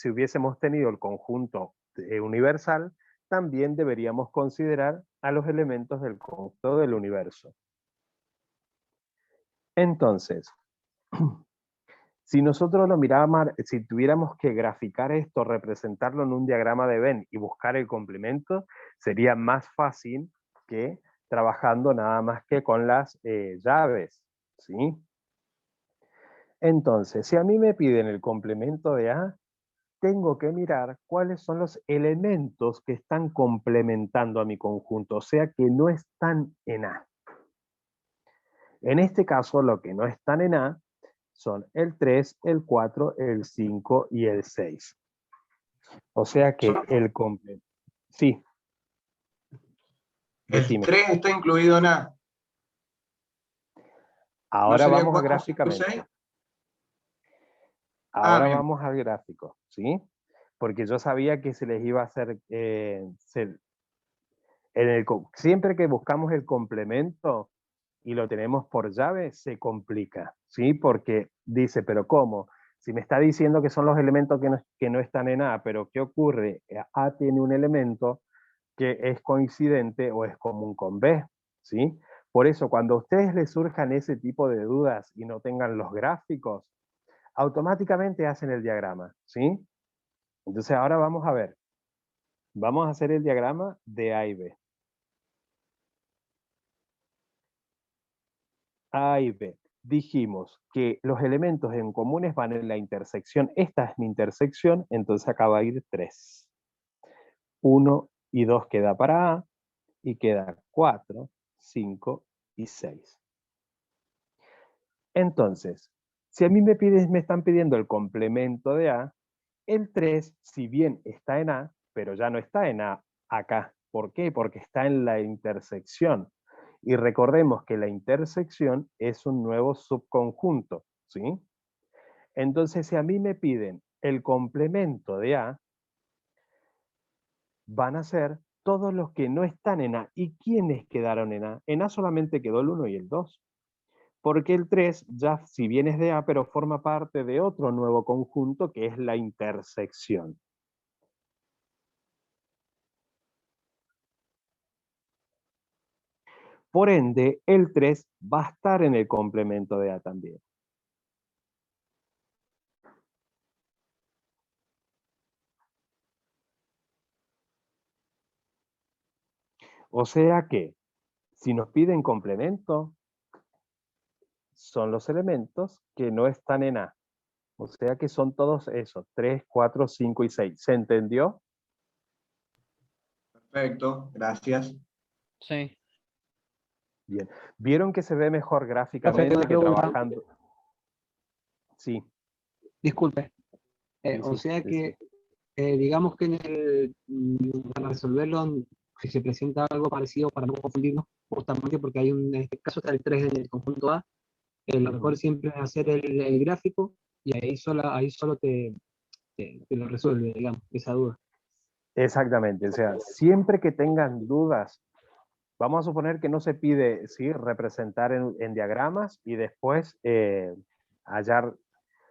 Speaker 1: hubiésemos tenido el conjunto universal, también deberíamos considerar a los elementos del conjunto del universo. Entonces, si nosotros lo miráramos, si tuviéramos que graficar esto, representarlo en un diagrama de Venn y buscar el complemento, sería más fácil que trabajando nada más que con las llaves, ¿sí? Entonces, si a mí me piden el complemento de A, tengo que mirar cuáles son los elementos que están complementando a mi conjunto, o sea que no están en A. En este caso, lo que no están en A son el 3, el 4, el 5 y el 6. O sea que el complemento... Sí.
Speaker 5: El
Speaker 1: Decime.
Speaker 5: 3 está incluido en A.
Speaker 1: Ahora
Speaker 5: ¿No sería
Speaker 1: vamos a
Speaker 5: 4, 5,
Speaker 1: gráficamente.
Speaker 5: 6?
Speaker 1: Ahora
Speaker 5: bien.
Speaker 1: vamos al gráfico, ¿sí? Porque yo sabía que se les iba a hacer... siempre que buscamos el complemento y lo tenemos por llave, se complica, ¿sí? Porque dice, ¿pero cómo? Si me está diciendo que son los elementos que no están en A, pero ¿qué ocurre? A tiene un elemento que es coincidente o es común con B, ¿sí? Por eso, cuando a ustedes les surjan ese tipo de dudas y no tengan los gráficos, automáticamente hacen el diagrama, ¿sí? Entonces ahora vamos a ver. Vamos a hacer el diagrama de A y B. A y B. Dijimos que los elementos en comunes van en la intersección. Esta es mi intersección, entonces acá va a ir 3. 1 y 2 queda para A, y queda 4, 5 y 6. Entonces, si a mí me están pidiendo el complemento de A, el 3, si bien está en A, pero ya no está en A acá. ¿Por qué? Porque está en la intersección. Y recordemos que la intersección es un nuevo subconjunto, ¿sí? Entonces, si a mí me piden el complemento de A, van a ser todos los que no están en A. ¿Y quiénes quedaron en A? En A solamente quedó el 1 y el 2. Porque el 3 ya, si bien es de A, pero forma parte de otro nuevo conjunto que es la intersección. Por ende, el 3 va a estar en el complemento de A también. O sea que, si nos piden complemento, son los elementos que no están en A. O sea que son todos esos, 3, 4, 5 y 6. ¿Se entendió?
Speaker 5: Perfecto, gracias.
Speaker 4: Sí.
Speaker 1: Bien. ¿Vieron que se ve mejor
Speaker 3: Profe,
Speaker 1: gráficamente
Speaker 3: una
Speaker 1: que
Speaker 3: pregunta.
Speaker 1: trabajando? Sí.
Speaker 3: Disculpe.
Speaker 1: Sí,
Speaker 3: O
Speaker 1: sí,
Speaker 3: sea
Speaker 1: sí.
Speaker 3: que, digamos que para resolverlo, si se presenta algo parecido, para no confundirnos, justamente porque hay en este caso está el 3 en el conjunto A, lo mejor siempre es hacer el gráfico y ahí solo te lo resuelve, digamos, esa duda.
Speaker 1: Exactamente, o sea, siempre que tengan dudas, vamos a suponer que no se pide, ¿sí?, representar en diagramas y después hallar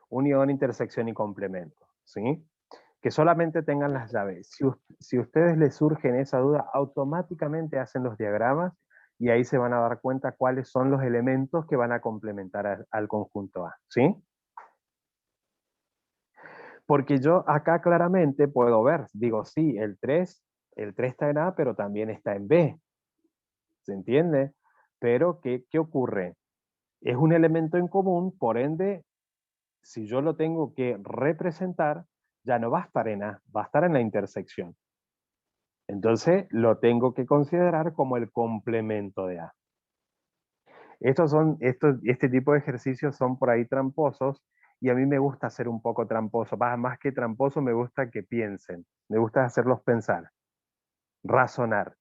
Speaker 1: unión, intersección y complemento, ¿sí? Que solamente tengan las llaves. Si a ustedes les surgen esa duda, automáticamente hacen los diagramas y ahí se van a dar cuenta cuáles son los elementos que van a complementar al conjunto A, ¿sí? Porque yo acá claramente puedo ver, digo, sí, el 3 está en A, pero también está en B. ¿Se entiende? Pero, ¿qué ocurre? Es un elemento en común, por ende, si yo lo tengo que representar, ya no va a estar en A, va a estar en la intersección. Entonces, lo tengo que considerar como el complemento de A. Este tipo de ejercicios son por ahí tramposos, y a mí me gusta ser un poco tramposo. Más que tramposo, me gusta que piensen. Me gusta hacerlos pensar, razonar.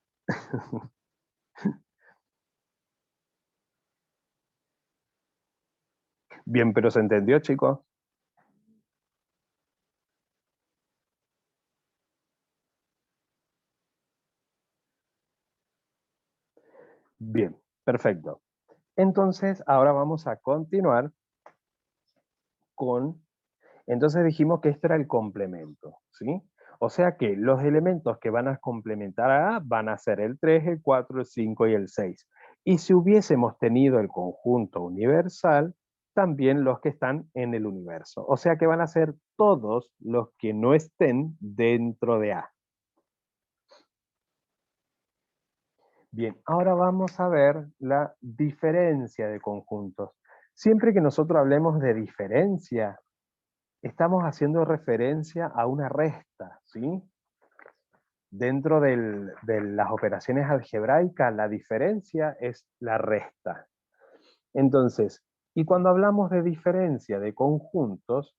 Speaker 1: Bien, pero ¿se entendió, chicos? Bien, perfecto. Entonces, ahora vamos a continuar con... Entonces dijimos que esto era el complemento, ¿sí? O sea que los elementos que van a complementar a A van a ser el 3, el 4, el 5 y el 6. Y si hubiésemos tenido el conjunto universal, también los que están en el universo. O sea que van a ser todos los que no estén dentro de A. Bien, ahora vamos a ver la diferencia de conjuntos. Siempre que nosotros hablemos de diferencia, estamos haciendo referencia a una resta, ¿sí? Dentro de las operaciones algebraicas, la diferencia es la resta. Entonces, y cuando hablamos de diferencia de conjuntos,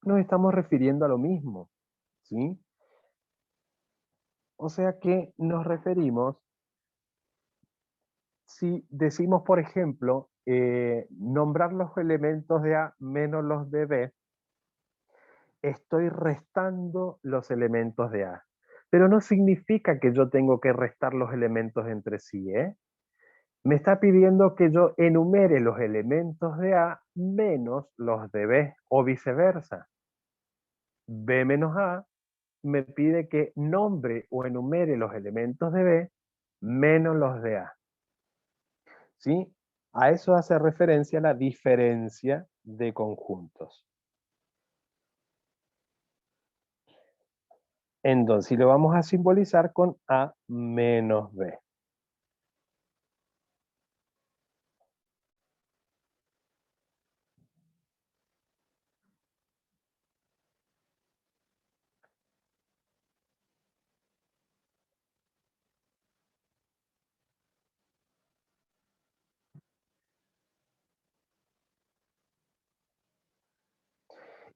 Speaker 1: nos estamos refiriendo a lo mismo, ¿sí? O sea que nos referimos, si decimos, por ejemplo, nombrar los elementos de A menos los de B, estoy restando los elementos de A. Pero no significa que yo tengo que restar los elementos entre sí, ¿eh? Me está pidiendo que yo enumere los elementos de A menos los de B, o viceversa. B menos A me pide que nombre o enumere los elementos de B menos los de A. ¿Sí? A eso hace referencia la diferencia de conjuntos. Entonces lo vamos a simbolizar con A menos B.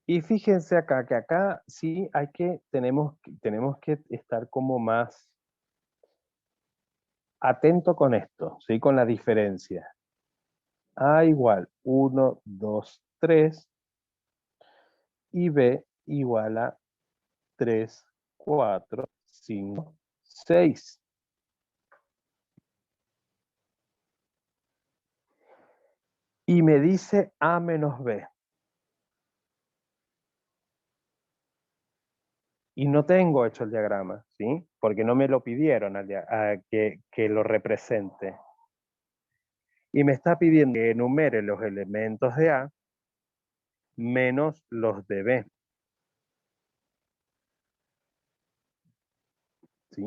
Speaker 1: Y fíjense acá, que acá sí tenemos que estar como más atento con esto, ¿sí? Con la diferencia. A igual 1, 2, 3 y B igual a 3, 4, 5, 6. Y me dice A menos B. Y no tengo hecho el diagrama, ¿sí? Porque no me lo pidieron que lo represente. Y me está pidiendo que enumere los elementos de A menos los de B. ¿Sí?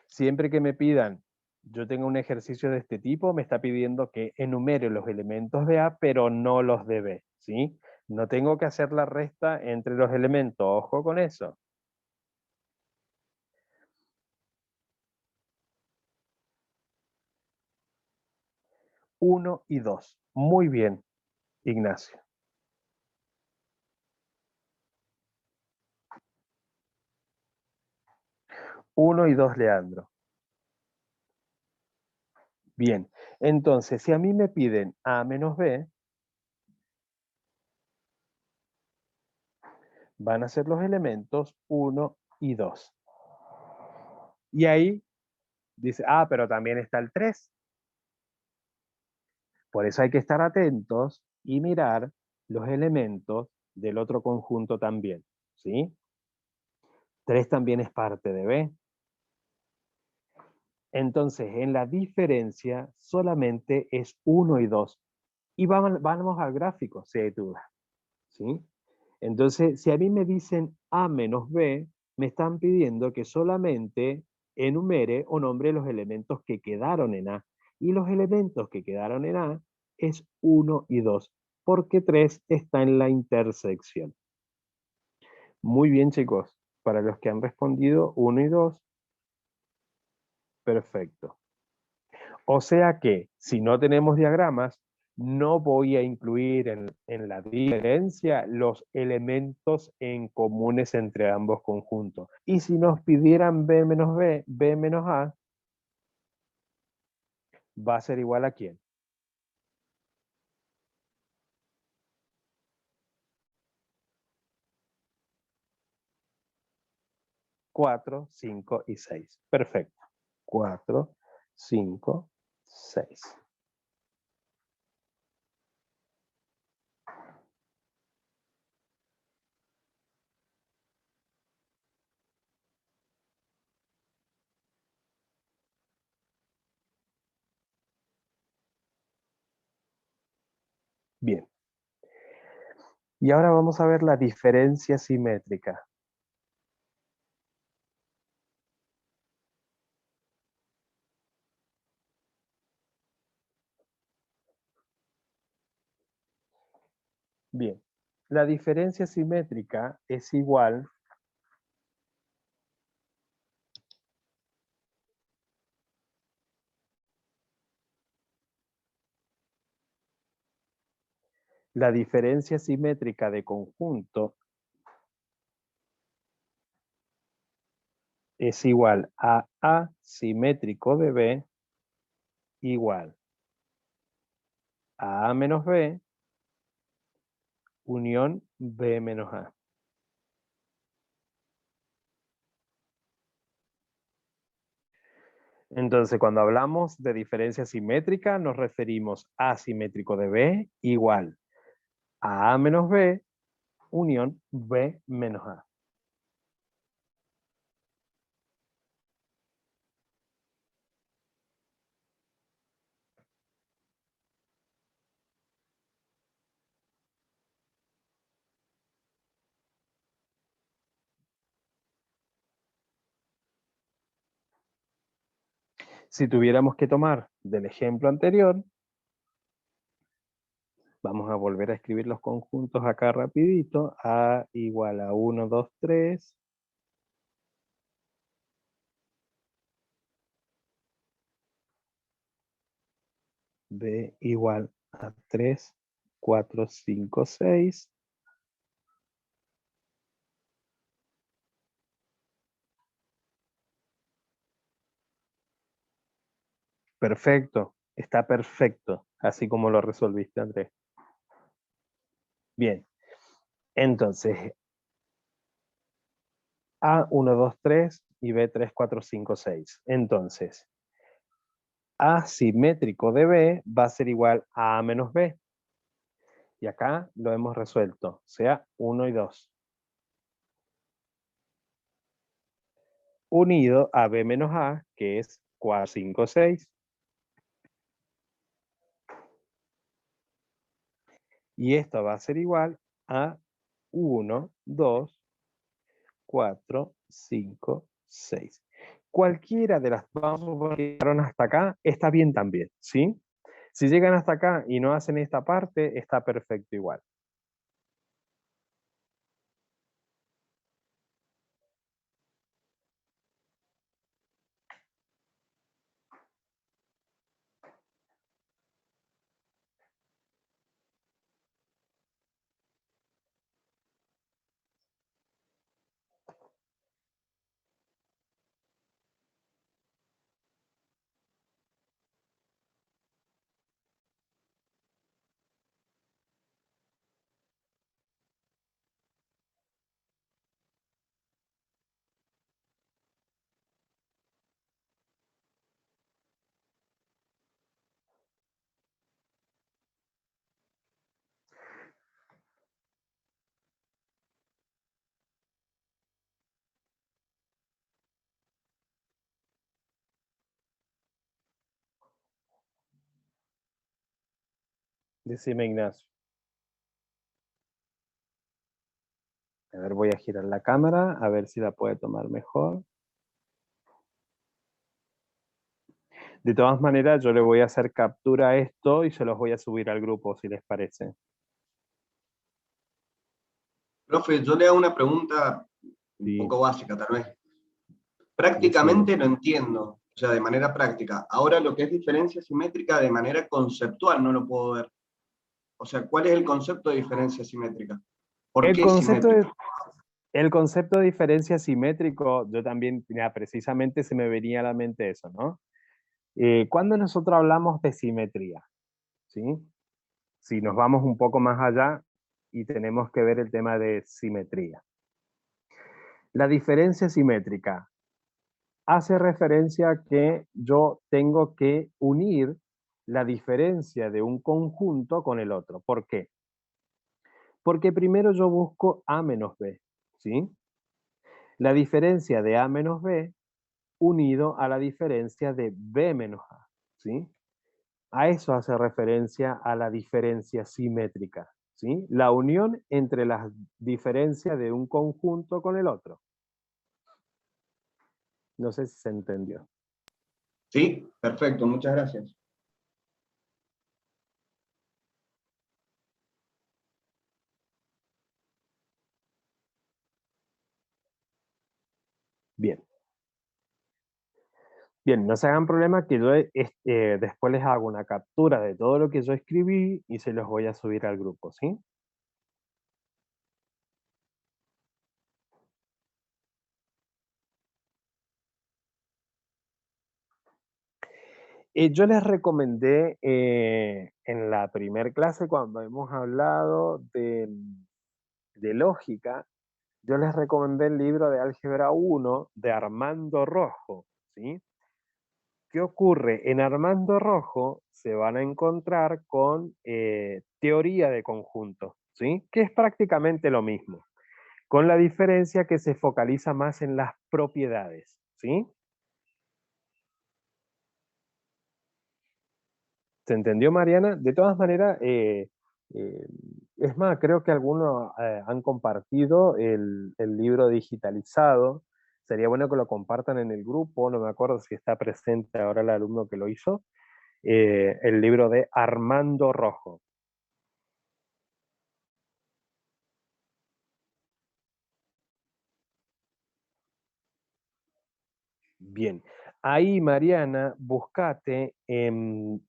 Speaker 1: Siempre que me pidan, yo tengo un ejercicio de este tipo, me está pidiendo que enumere los elementos de A, pero no los de B. ¿Sí? No tengo que hacer la resta entre los elementos, ojo con eso. Uno y 2. Muy bien, Ignacio. 1 y 2, Leandro. Bien, entonces, si a mí me piden A menos B, van a ser los elementos 1 y 2. Y ahí dice, pero también está el 3. Por eso hay que estar atentos y mirar los elementos del otro conjunto también, ¿sí? 3 también es parte de B. Entonces, en la diferencia solamente es 1 y 2. Y vamos al gráfico, si hay duda, ¿sí? Entonces, si a mí me dicen A menos B, me están pidiendo que solamente enumere o nombre los elementos que quedaron en A. Y los elementos que quedaron en A es 1 y 2, porque 3 está en la intersección. Muy bien, chicos. Para los que han respondido 1 y 2, perfecto. O sea que, si no tenemos diagramas, no voy a incluir en la diferencia los elementos en comunes entre ambos conjuntos. Y si nos pidieran B menos B, B menos A, va a ser igual a ¿quién? 4, 5 y 6. Perfecto. 4, 5, 6. Bien. Y ahora vamos a ver la diferencia simétrica. Bien. La diferencia simétrica es igual la diferencia simétrica de conjunto es igual a A simétrico de B igual a menos B unión B menos A. Entonces, cuando hablamos de diferencia simétrica, nos referimos a simétrico de B igual a A menos B unión B menos A. Si tuviéramos que tomar del ejemplo anterior, vamos a volver a escribir los conjuntos acá rapidito. A igual a 1, 2, 3. B igual a 3, 4, 5, 6. Perfecto, está perfecto, así como lo resolviste, Andrés. Bien, entonces, A, 1, 2, 3 y B, 3, 4, 5, 6. Entonces, A simétrico de B va a ser igual a menos B. Y acá lo hemos resuelto, o sea, 1 y 2. Unido a B menos A, que es 4, 5, 6. Y esto va a ser igual a 1, 2, 4, 5, 6. Cualquiera de las dos que llegaron hasta acá está bien también, ¿sí? Si llegan hasta acá y no hacen esta parte, está perfecto igual. Decime, Ignacio. A ver, voy a girar la cámara, a ver si la puede tomar mejor. De todas maneras, yo le voy a hacer captura a esto y se los voy a subir al grupo, si les parece.
Speaker 5: Profe, yo le hago una pregunta un
Speaker 1: Sí.
Speaker 5: poco básica, tal vez.
Speaker 1: Decime.
Speaker 5: Prácticamente lo entiendo, o sea, de manera práctica. Ahora lo que es diferencia simétrica de manera conceptual no lo puedo ver. O sea, ¿cuál es el concepto de diferencia simétrica? ¿Por
Speaker 1: El
Speaker 5: qué
Speaker 1: concepto
Speaker 5: simétrica?
Speaker 1: el concepto de diferencia simétrico, yo también, mira, precisamente se me venía a la mente eso, ¿no? Cuando nosotros hablamos de simetría, ¿sí? Si nos vamos un poco más allá y tenemos que ver el tema de simetría. La diferencia simétrica hace referencia a que yo tengo que unir la diferencia de un conjunto con el otro. ¿Por qué? Porque primero yo busco A menos B, ¿sí? La diferencia de A menos B unido a la diferencia de B menos A, ¿sí? A eso hace referencia a la diferencia simétrica, ¿sí? La unión entre las diferencias de un conjunto con el otro. No sé si se entendió.
Speaker 5: Sí, perfecto, muchas gracias.
Speaker 1: Bien. Bien, no se hagan problema que yo después les hago una captura de todo lo que yo escribí y se los voy a subir al grupo, ¿sí? Yo les recomendé en la primer clase, cuando hemos hablado de lógica, yo les recomendé el libro de Álgebra 1 de Armando Rojo, ¿sí? ¿Qué ocurre? En Armando Rojo se van a encontrar con teoría de conjuntos, ¿sí? Que es prácticamente lo mismo, con la diferencia que se focaliza más en las propiedades, ¿sí? ¿Se entendió, Mariana? De todas maneras, eh, es más, creo que algunos han compartido el libro digitalizado. Sería bueno que lo compartan en el grupo, no me acuerdo si está presente ahora el alumno que lo hizo, el libro de Armando Rojo. Bien, ahí Mariana, buscate,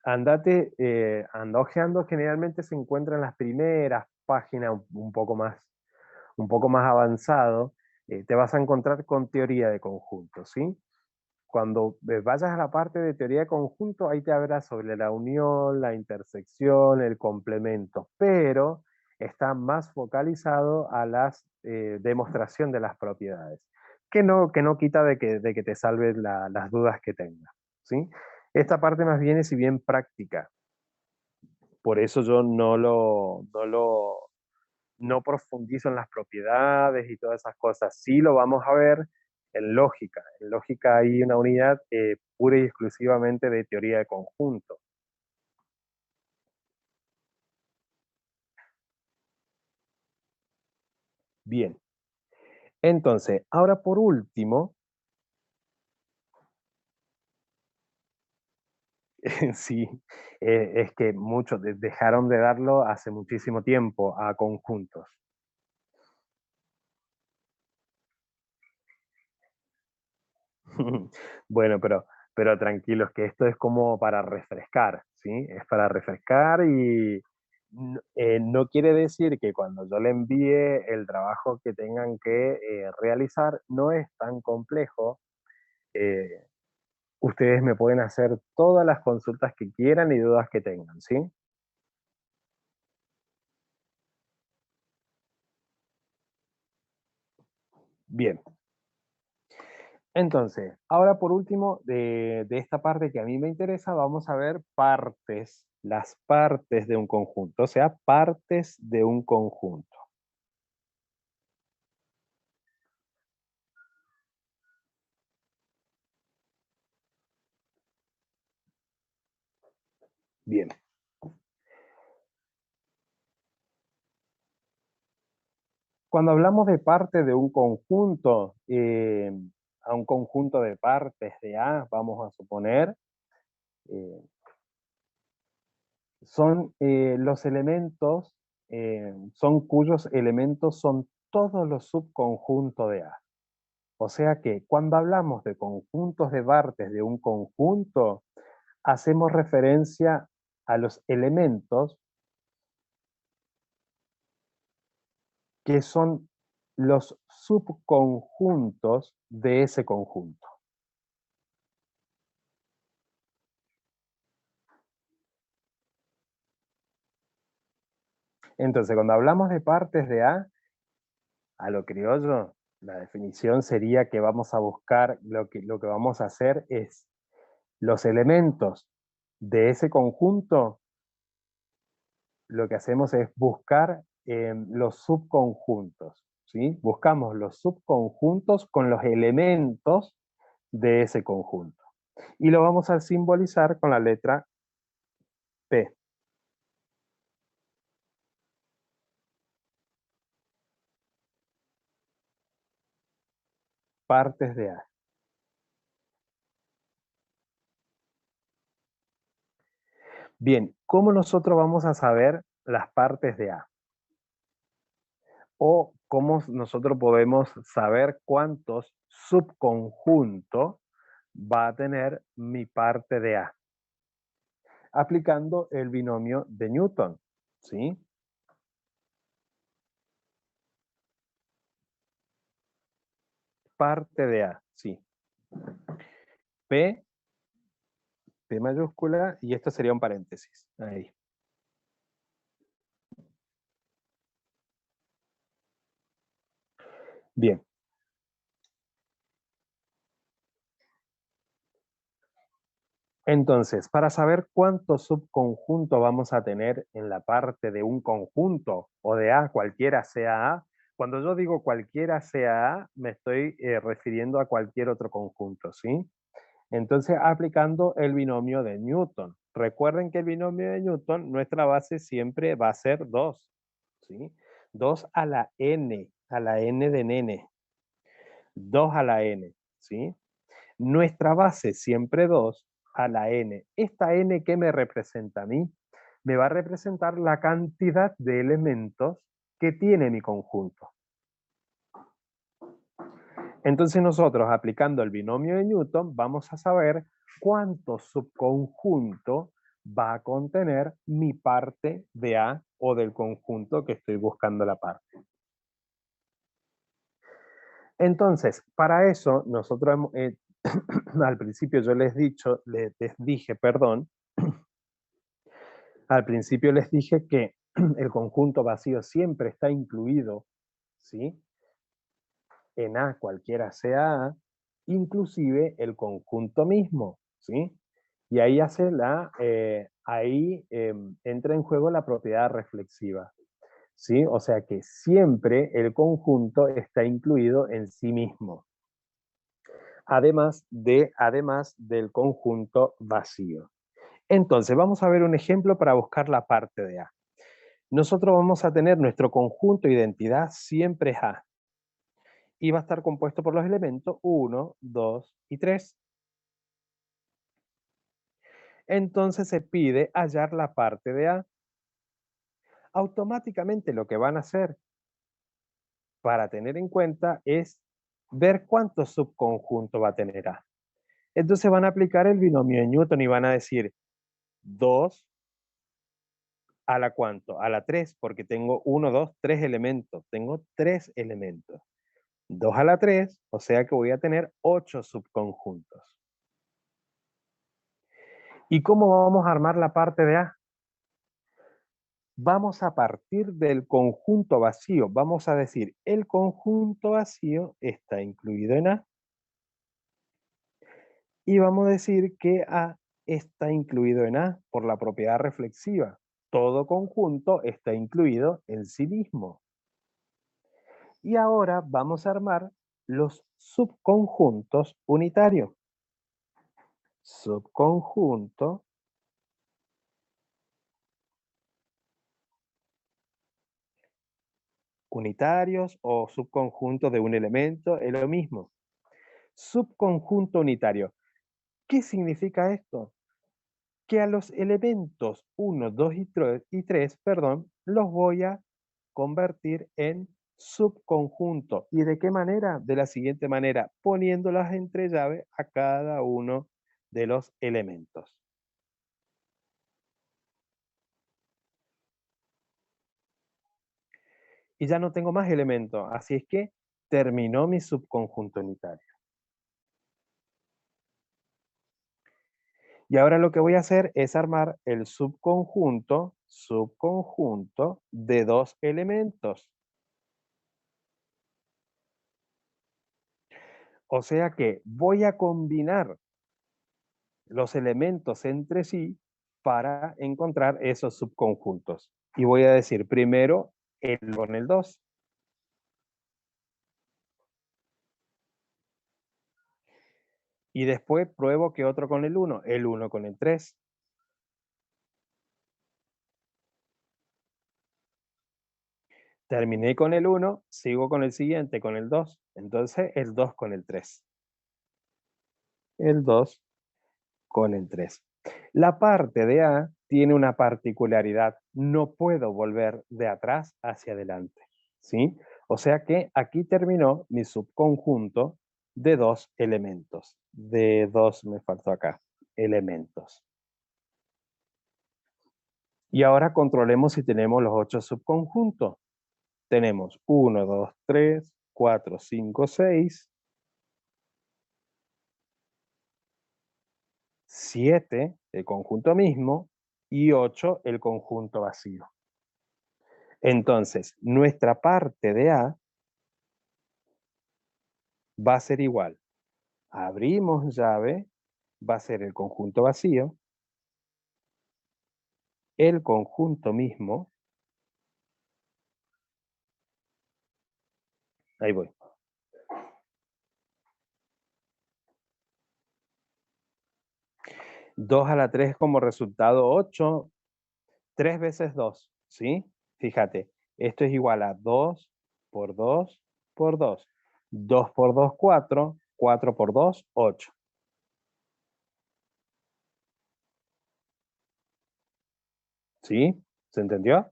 Speaker 1: andate, anda ojeando, generalmente se encuentra en las primeras páginas un poco más avanzado, te vas a encontrar con teoría de conjuntos, ¿sí? Cuando vayas a la parte de teoría de conjunto, ahí te habla sobre la unión, la intersección, el complemento, pero está más focalizado a la demostración de las propiedades, que no quita de que te salve las dudas que tengas, ¿sí? Esta parte más bien es si bien práctica, por eso yo no profundizo en las propiedades y todas esas cosas. Sí lo vamos a ver en lógica. En lógica hay una unidad pura y exclusivamente de teoría de conjunto. Bien. Entonces, ahora por último, sí, es que muchos dejaron de darlo hace muchísimo tiempo a conjuntos. Bueno, pero tranquilos, que esto es como para refrescar, ¿sí? Es para refrescar y no quiere decir que cuando yo le envíe el trabajo que tengan que realizar no es tan complejo. eh, Ustedes me pueden hacer todas las consultas que quieran y dudas que tengan, ¿sí? Bien. Entonces, ahora por último, de esta parte que a mí me interesa, vamos a ver partes, las partes de un conjunto, o sea, partes de un conjunto. Bien. Cuando hablamos de parte de un conjunto, a un conjunto de partes de A, vamos a suponer, eh, son los elementos, son cuyos elementos son todos los subconjuntos de A. O sea que cuando hablamos de conjuntos de partes de un conjunto, hacemos referencia a los elementos que son los subconjuntos de ese conjunto. Entonces, cuando hablamos de partes de A lo criollo, La definición sería que vamos a buscar, lo que vamos a hacer es los elementos de ese conjunto, lo que hacemos es buscar los subconjuntos, ¿sí? Buscamos los subconjuntos con los elementos de ese conjunto. Y lo vamos a simbolizar con la letra P. Partes de A. Bien, ¿cómo nosotros vamos a saber las partes de A? O cómo nosotros podemos saber cuántos subconjuntos va a tener mi parte de A. Aplicando el binomio de Newton, ¿sí? Parte de A, sí. P mayúscula, y esto sería un paréntesis. Ahí. Bien. Entonces, para saber cuántos subconjuntos vamos a tener en la parte de un conjunto o de A, cualquiera sea A, cuando yo digo cualquiera sea A, me estoy refiriendo a cualquier otro conjunto, ¿sí? Entonces, aplicando el binomio de Newton. Recuerden que el binomio de Newton, nuestra base siempre va a ser 2, ¿sí? 2 a la n de nene. 2 a la n, ¿sí? Nuestra base siempre 2 a la n. ¿Esta n qué me representa a mí? Me va a representar la cantidad de elementos que tiene mi conjunto. Entonces nosotros, aplicando el binomio de Newton, vamos a saber cuánto subconjunto va a contener mi parte de A o del conjunto que estoy buscando la parte. Entonces, para eso, nosotros al principio yo les dije, perdón, al principio les dije que el conjunto vacío siempre está incluido, ¿sí? En A, cualquiera sea A, inclusive el conjunto mismo, ¿sí? Y ahí entra en juego la propiedad reflexiva, ¿sí? O sea que siempre el conjunto está incluido en sí mismo, además del conjunto vacío. Entonces, vamos a ver un ejemplo para buscar la parte de A. Nosotros vamos a tener nuestro conjunto de identidad siempre es A. Y va a estar compuesto por los elementos 1, 2 y 3. Entonces se pide hallar la parte de A. Automáticamente lo que van a hacer para tener en cuenta es ver cuántos subconjuntos va a tener A. Entonces van a aplicar el binomio de Newton y van a decir 2 a la ¿cuánto? A la 3, porque tengo 1, 2, 3 elementos. Tengo 3 elementos. 2 a la 3, o sea que voy a tener 8 subconjuntos. ¿Y cómo vamos a armar la parte de A? Vamos a partir del conjunto vacío. Vamos a decir, el conjunto vacío está incluido en A. Y vamos a decir que A está incluido en A por la propiedad reflexiva. Todo conjunto está incluido en sí mismo. Y ahora vamos a armar los subconjuntos unitarios. Subconjunto unitarios o subconjuntos de un elemento, es lo mismo. Subconjunto unitario. ¿Qué significa esto? Que a los elementos 1, 2 y 3, los voy a convertir en subconjunto. ¿Y de qué manera? De la siguiente manera, poniéndolas entre llave a cada uno de los elementos. Y ya no tengo más elementos, así es que terminó mi subconjunto unitario. Y ahora lo que voy a hacer es armar el subconjunto de dos elementos. O sea que voy a combinar los elementos entre sí para encontrar esos subconjuntos. Y voy a decir primero el con el 2. Y después pruebo que otro con el 1 con el 3. Terminé con el 1, sigo con el siguiente, con el 2. Entonces el 2 con el 3. El 2 con el 3. La parte de A tiene una particularidad. No puedo volver de atrás hacia adelante, ¿sí? O sea que aquí terminó mi subconjunto de 2 elementos. De 2 me faltó acá, elementos. Y ahora controlemos si tenemos los 8 subconjuntos. Tenemos 1, 2, 3, 4, 5, 6, 7, el conjunto mismo, y 8, el conjunto vacío. Entonces, nuestra parte de A va a ser igual. Abrimos llave, va a ser el conjunto vacío, el conjunto mismo, ahí voy. 2 a la 3 como resultado 8, 3 veces 2, ¿sí? Fíjate, esto es igual a 2 por 2 por 2. 2 por 2, 4, 4 por 2, 8. ¿Sí? ¿Se entendió?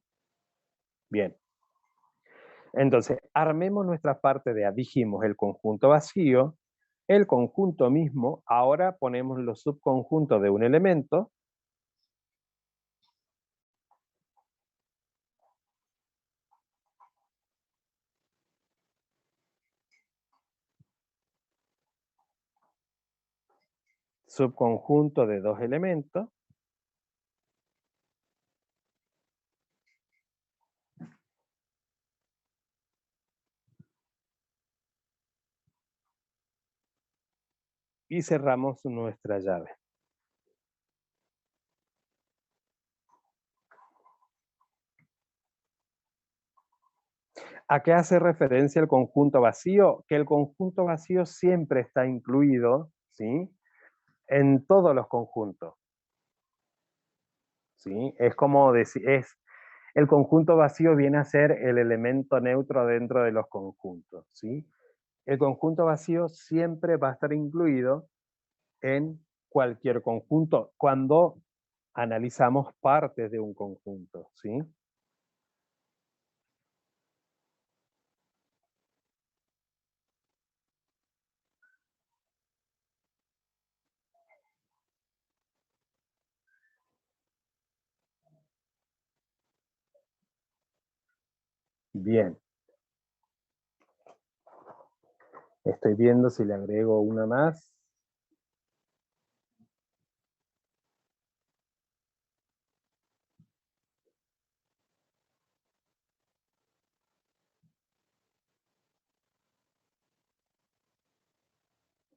Speaker 1: Bien. Entonces, armemos nuestra parte de A. Dijimos el conjunto vacío, el conjunto mismo, ahora ponemos los subconjuntos de un elemento. Subconjunto de dos elementos. Y cerramos nuestra llave. ¿A qué hace referencia el conjunto vacío? Que el conjunto vacío siempre está incluido, ¿sí?, en todos los conjuntos. ¿Sí? Es como decir, el conjunto vacío viene a ser el elemento neutro dentro de los conjuntos, ¿sí? El conjunto vacío siempre va a estar incluido en cualquier conjunto cuando analizamos partes de un conjunto, ¿sí? Bien. Estoy viendo si le agrego una más.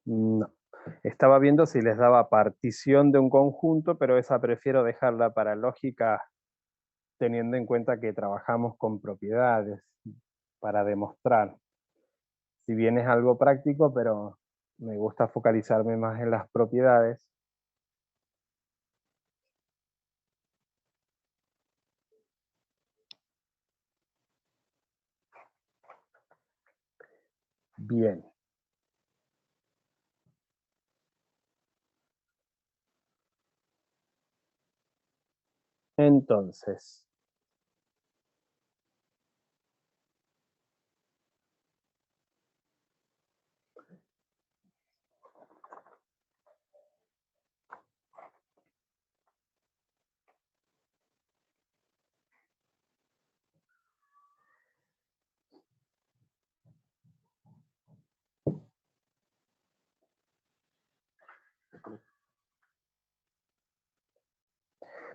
Speaker 1: No. Estaba viendo si les daba partición de un conjunto, pero esa prefiero dejarla para lógica, teniendo en cuenta que trabajamos con propiedades para demostrar. Si bien es algo práctico, pero me gusta focalizarme más en las propiedades. Bien. Entonces,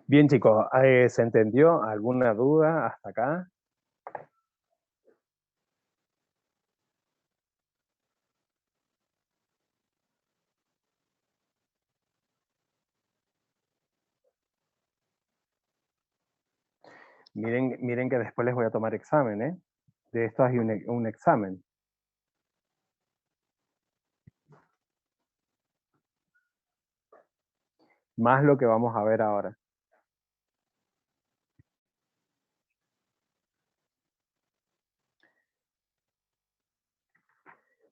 Speaker 1: bien chicos, ¿se entendió? ¿Alguna duda hasta acá? Miren que después les voy a tomar examen, ¿eh? De esto hay un examen. Más lo que vamos a ver ahora.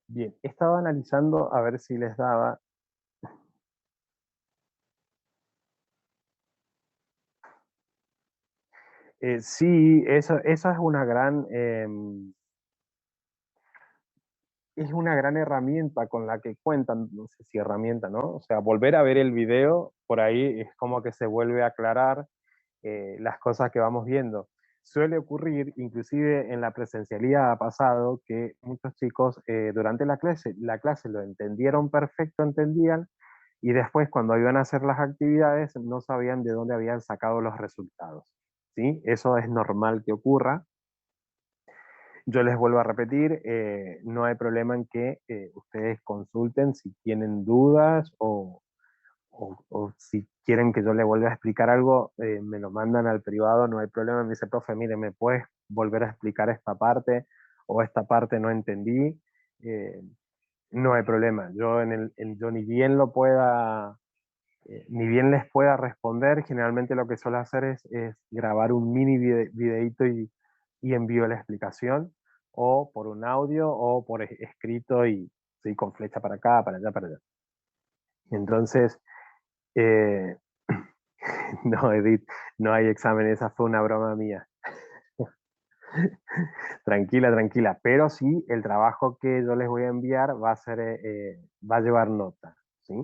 Speaker 1: Bien, estaba analizando a ver si les daba. Sí, eso es una gran herramienta con la que cuentan, no sé si herramienta, ¿no? O sea, volver a ver el video, por ahí es como que se vuelve a aclarar las cosas que vamos viendo. Suele ocurrir, inclusive en la presencialidad ha pasado, que muchos chicos durante la clase lo entendieron perfecto, entendían, y después cuando iban a hacer las actividades no sabían de dónde habían sacado los resultados. ¿Sí? Eso es normal que ocurra. Yo les vuelvo a repetir, no hay problema en que ustedes consulten si tienen dudas o si quieren que yo le vuelva a explicar algo, me lo mandan al privado, no hay problema. Me dice, profe, mire, ¿me puedes volver a explicar esta parte o esta parte no entendí? No hay problema. Yo ni bien lo pueda, ni bien les pueda responder, generalmente lo que suelo hacer es grabar un mini videíto y envío la explicación, o por un audio o por escrito y sí, con flecha para acá, para allá, para allá. Entonces, eh, no, Edith, no hay examen, esa fue una broma mía. Tranquila, tranquila, pero sí, el trabajo que yo les voy a enviar va a ser, va a llevar nota, ¿sí?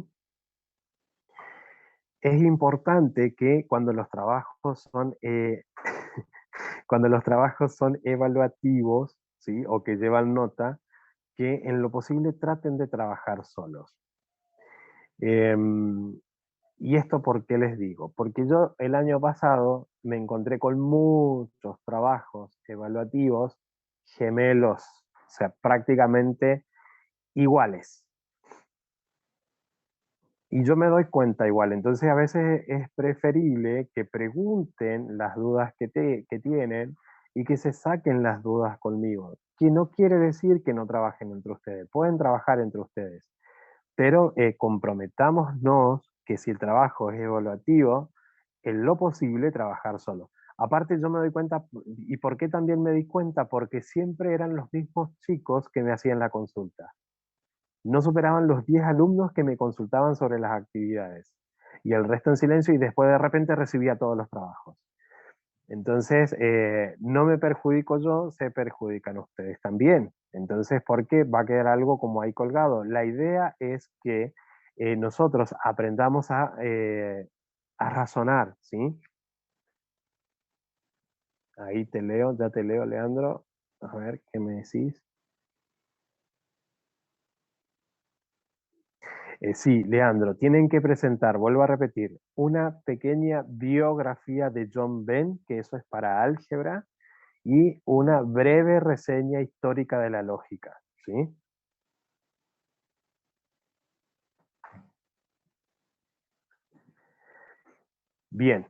Speaker 1: Es importante que cuando los trabajos son, cuando los trabajos son evaluativos, ¿sí? O que llevan nota, que en lo posible traten de trabajar solos. ¿Y esto por qué les digo? Porque yo el año pasado me encontré con muchos trabajos evaluativos gemelos, o sea, prácticamente iguales. Y yo me doy cuenta igual, entonces a veces es preferible que pregunten las dudas que tienen y que se saquen las dudas conmigo, que no quiere decir que no trabajen entre ustedes, pueden trabajar entre ustedes, pero comprometámonos que si el trabajo es evaluativo, en lo posible trabajar solo. Aparte yo me doy cuenta, ¿y por qué también me di cuenta? Porque siempre eran los mismos chicos que me hacían la consulta. No superaban los 10 alumnos que me consultaban sobre las actividades. Y el resto en silencio y después de repente recibía todos los trabajos. Entonces, no me perjudico yo, se perjudican ustedes también. Entonces, ¿por qué va a quedar algo como ahí colgado? La idea es que nosotros aprendamos a razonar, ¿sí? Ahí te leo, ya te leo, Leandro. A ver, ¿qué me decís? Sí, Leandro, tienen que presentar, vuelvo a repetir, una pequeña biografía de John Venn, que eso es para álgebra, y una breve reseña histórica de la lógica, ¿sí? Bien,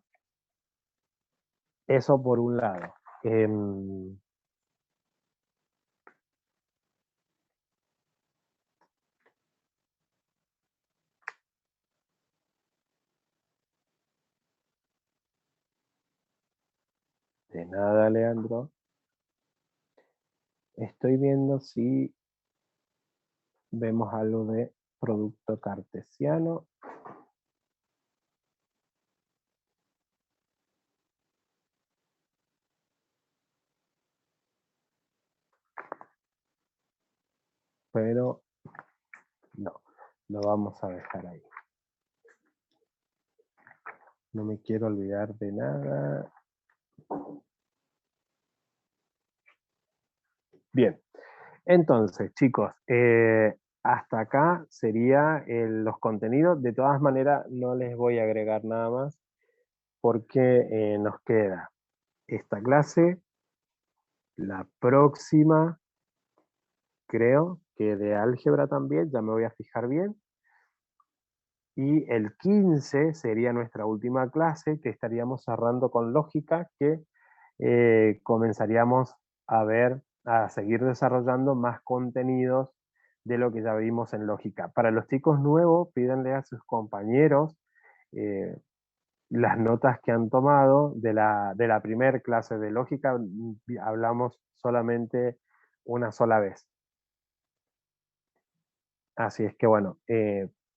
Speaker 1: eso por un lado. De nada, Leandro. Estoy viendo si vemos algo de producto cartesiano. Pero no, lo vamos a dejar ahí. No me quiero olvidar de nada. Bien, entonces, chicos, hasta acá sería los contenidos. De todas maneras, no les voy a agregar nada más porque nos queda esta clase, la próxima, creo que de álgebra también, ya me voy a fijar bien. Y el 15 sería nuestra última clase, que estaríamos cerrando con lógica, que comenzaríamos a seguir desarrollando más contenidos de lo que ya vimos en lógica. Para los chicos nuevos, pídanle a sus compañeros las notas que han tomado de la primer clase de lógica. Hablamos solamente una sola vez. Así es que bueno,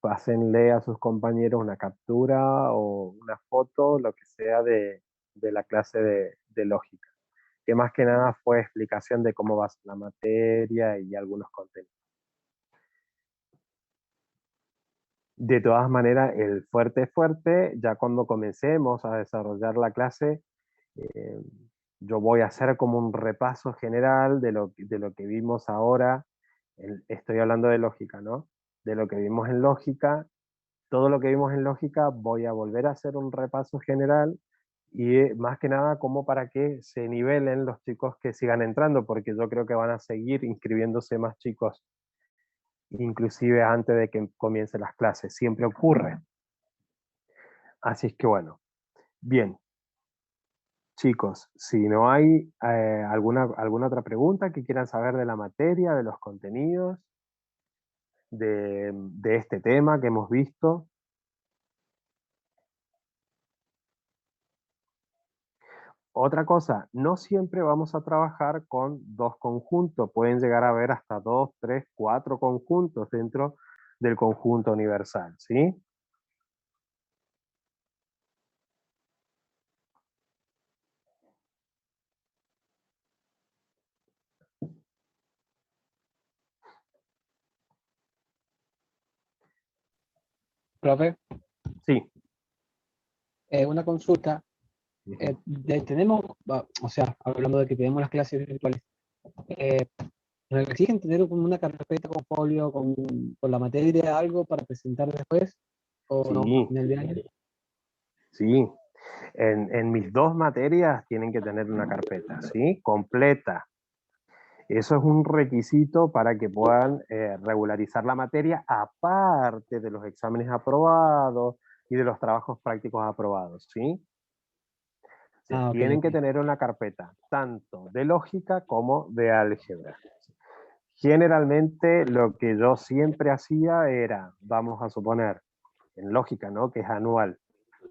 Speaker 1: pásenle a sus compañeros una captura o una foto, lo que sea de la clase de lógica, que más que nada fue explicación de cómo va a ser la materia y algunos contenidos. De todas maneras, el fuerte, ya cuando comencemos a desarrollar la clase, yo voy a hacer como un repaso general de lo que vimos ahora. Estoy hablando de lógica, ¿no? De lo que vimos en lógica. Todo lo que vimos en lógica voy a volver a hacer un repaso general y más que nada como para que se nivelen los chicos que sigan entrando, porque yo creo que van a seguir inscribiéndose más chicos, inclusive antes de que comiencen las clases. Siempre ocurre. Así es que bueno, bien. Chicos, si no hay alguna otra pregunta que quieran saber de la materia, de los contenidos, de este tema que hemos visto. Otra cosa, no siempre vamos a trabajar con dos conjuntos, pueden llegar a haber hasta 2, 3, 4 conjuntos dentro del conjunto universal, ¿sí?
Speaker 3: Profe,
Speaker 1: Sí.
Speaker 3: una consulta. Tenemos, o sea, hablando de que tenemos las clases virtuales, ¿nos exigen tener como una carpeta con folio, con la materia, algo para presentar después? ¿O no?
Speaker 1: Sí,
Speaker 3: ¿En el diario?
Speaker 1: sí. En mis dos materias tienen que tener una carpeta, ¿sí? Completa. Eso es un requisito para que puedan regularizar la materia, aparte de los exámenes aprobados y de los trabajos prácticos aprobados, ¿sí?
Speaker 3: Ah, ok,
Speaker 1: Tienen que
Speaker 3: ok.
Speaker 1: tener una carpeta, tanto de lógica como de álgebra. Generalmente lo que yo siempre hacía era, vamos a suponer, en lógica, ¿no? Que es anual,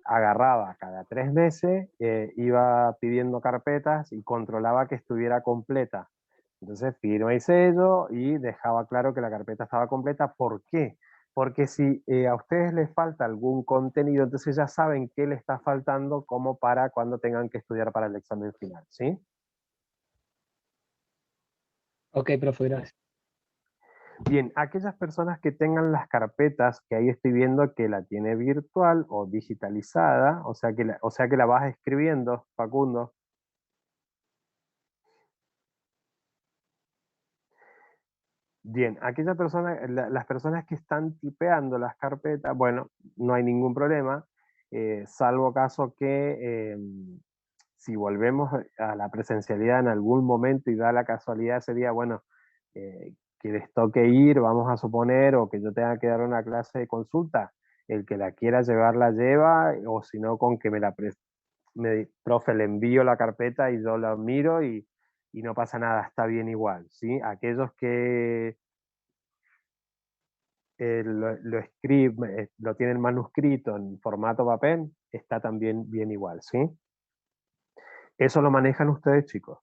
Speaker 1: agarraba cada 3 meses, iba pidiendo carpetas y controlaba que estuviera completa. Entonces firma y sello y dejaba claro que la carpeta estaba completa. ¿Por qué? Porque si a ustedes les falta algún contenido, entonces ya saben qué le está faltando como para cuando tengan que estudiar para el examen final, ¿sí?
Speaker 3: Ok, profe, gracias.
Speaker 1: Bien, aquellas personas que tengan las carpetas, que ahí estoy viendo que la tiene virtual o digitalizada, o sea que la vas escribiendo, Facundo. Bien, aquella persona, las personas que están tipeando las carpetas, bueno, no hay ningún problema, salvo caso que si volvemos a la presencialidad en algún momento y da la casualidad ese día, bueno, que les toque ir, vamos a suponer, o que yo tenga que dar una clase de consulta, el que la quiera llevar la lleva, o si no, con que profe, le envío la carpeta y yo la miro y no pasa nada, está bien igual, ¿sí? Aquellos que lo tienen manuscrito en formato papel, está también bien igual, ¿sí? Eso lo manejan ustedes, chicos,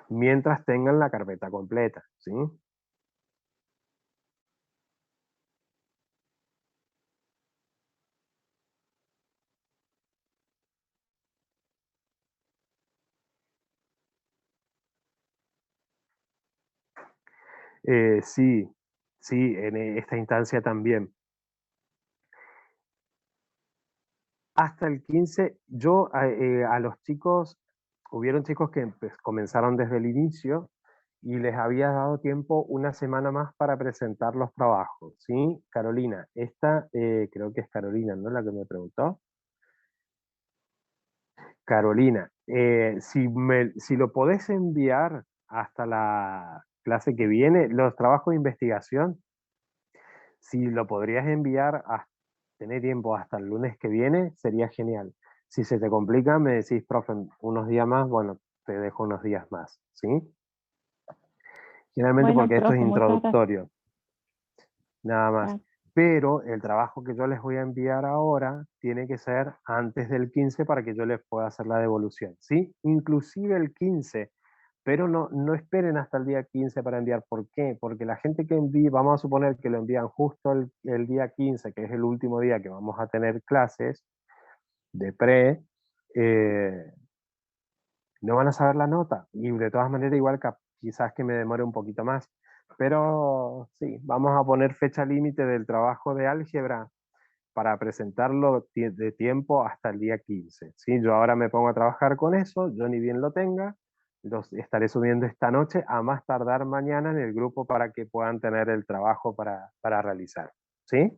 Speaker 1: mientras tengan la carpeta completa, ¿sí? Sí, sí, en esta instancia también. Hasta el 15, yo a los chicos, hubieron chicos que comenzaron desde el inicio y les había dado tiempo una semana más para presentar los trabajos, ¿sí? Carolina, esta creo que es Carolina, ¿no? La que me preguntó. Carolina, si lo podés enviar hasta la clase que viene, los trabajos de investigación, si lo podrías enviar a tener tiempo hasta el lunes que viene, sería genial. Si se te complica, me decís, profe, unos días más, bueno, te dejo unos días más, ¿sí? Generalmente
Speaker 6: Bueno,
Speaker 1: porque esto es
Speaker 6: profe, muchas gracias.
Speaker 1: introductorio, nada más.
Speaker 6: Claro.
Speaker 1: Pero el trabajo que yo les voy a enviar ahora tiene que ser antes del 15 para que yo les pueda hacer la devolución, ¿sí? Inclusive el 15, pero no esperen hasta el día 15 para enviar. ¿Por qué? Porque la gente que envíe, vamos a suponer que lo envían justo el día 15, que es el último día que vamos a tener clases de pre, eh, no van a saber la nota. Y de todas maneras, igual quizás que me demore un poquito más. Pero sí, vamos a poner fecha límite del trabajo de álgebra para presentarlo de tiempo hasta el día 15. ¿Sí? Yo ahora me pongo a trabajar con eso, yo ni bien lo tenga, los estaré subiendo esta noche, a más tardar mañana en el grupo para que puedan tener el trabajo para realizar. ¿Sí?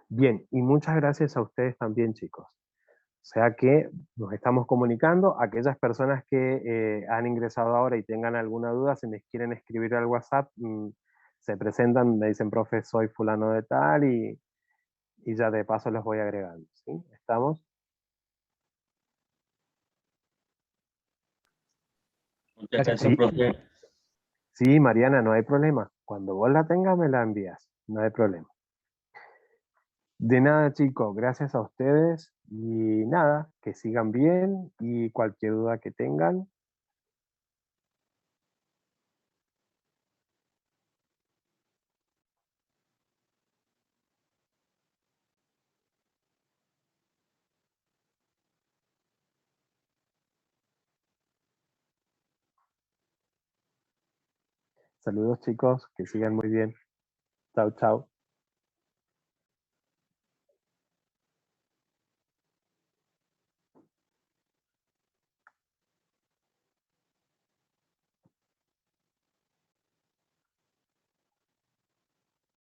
Speaker 1: Bien, y muchas gracias a ustedes también, chicos. O sea que nos estamos comunicando. Aquellas personas que han ingresado ahora y tengan alguna duda, si me quieren escribir al WhatsApp, se presentan, me dicen, profe, soy fulano de tal, y ya de paso los voy agregando. ¿Sí? ¿Estamos?
Speaker 7: Muchas
Speaker 3: Gracias,
Speaker 7: gracias,
Speaker 3: profe.
Speaker 7: profe.
Speaker 1: Sí, Mariana, no hay problema. Cuando vos la tengas, me la envías. No hay problema. De nada, chicos. Gracias a ustedes. Y nada, que sigan bien y cualquier duda que tengan. Saludos, chicos. Que sigan muy bien. Chao, chao.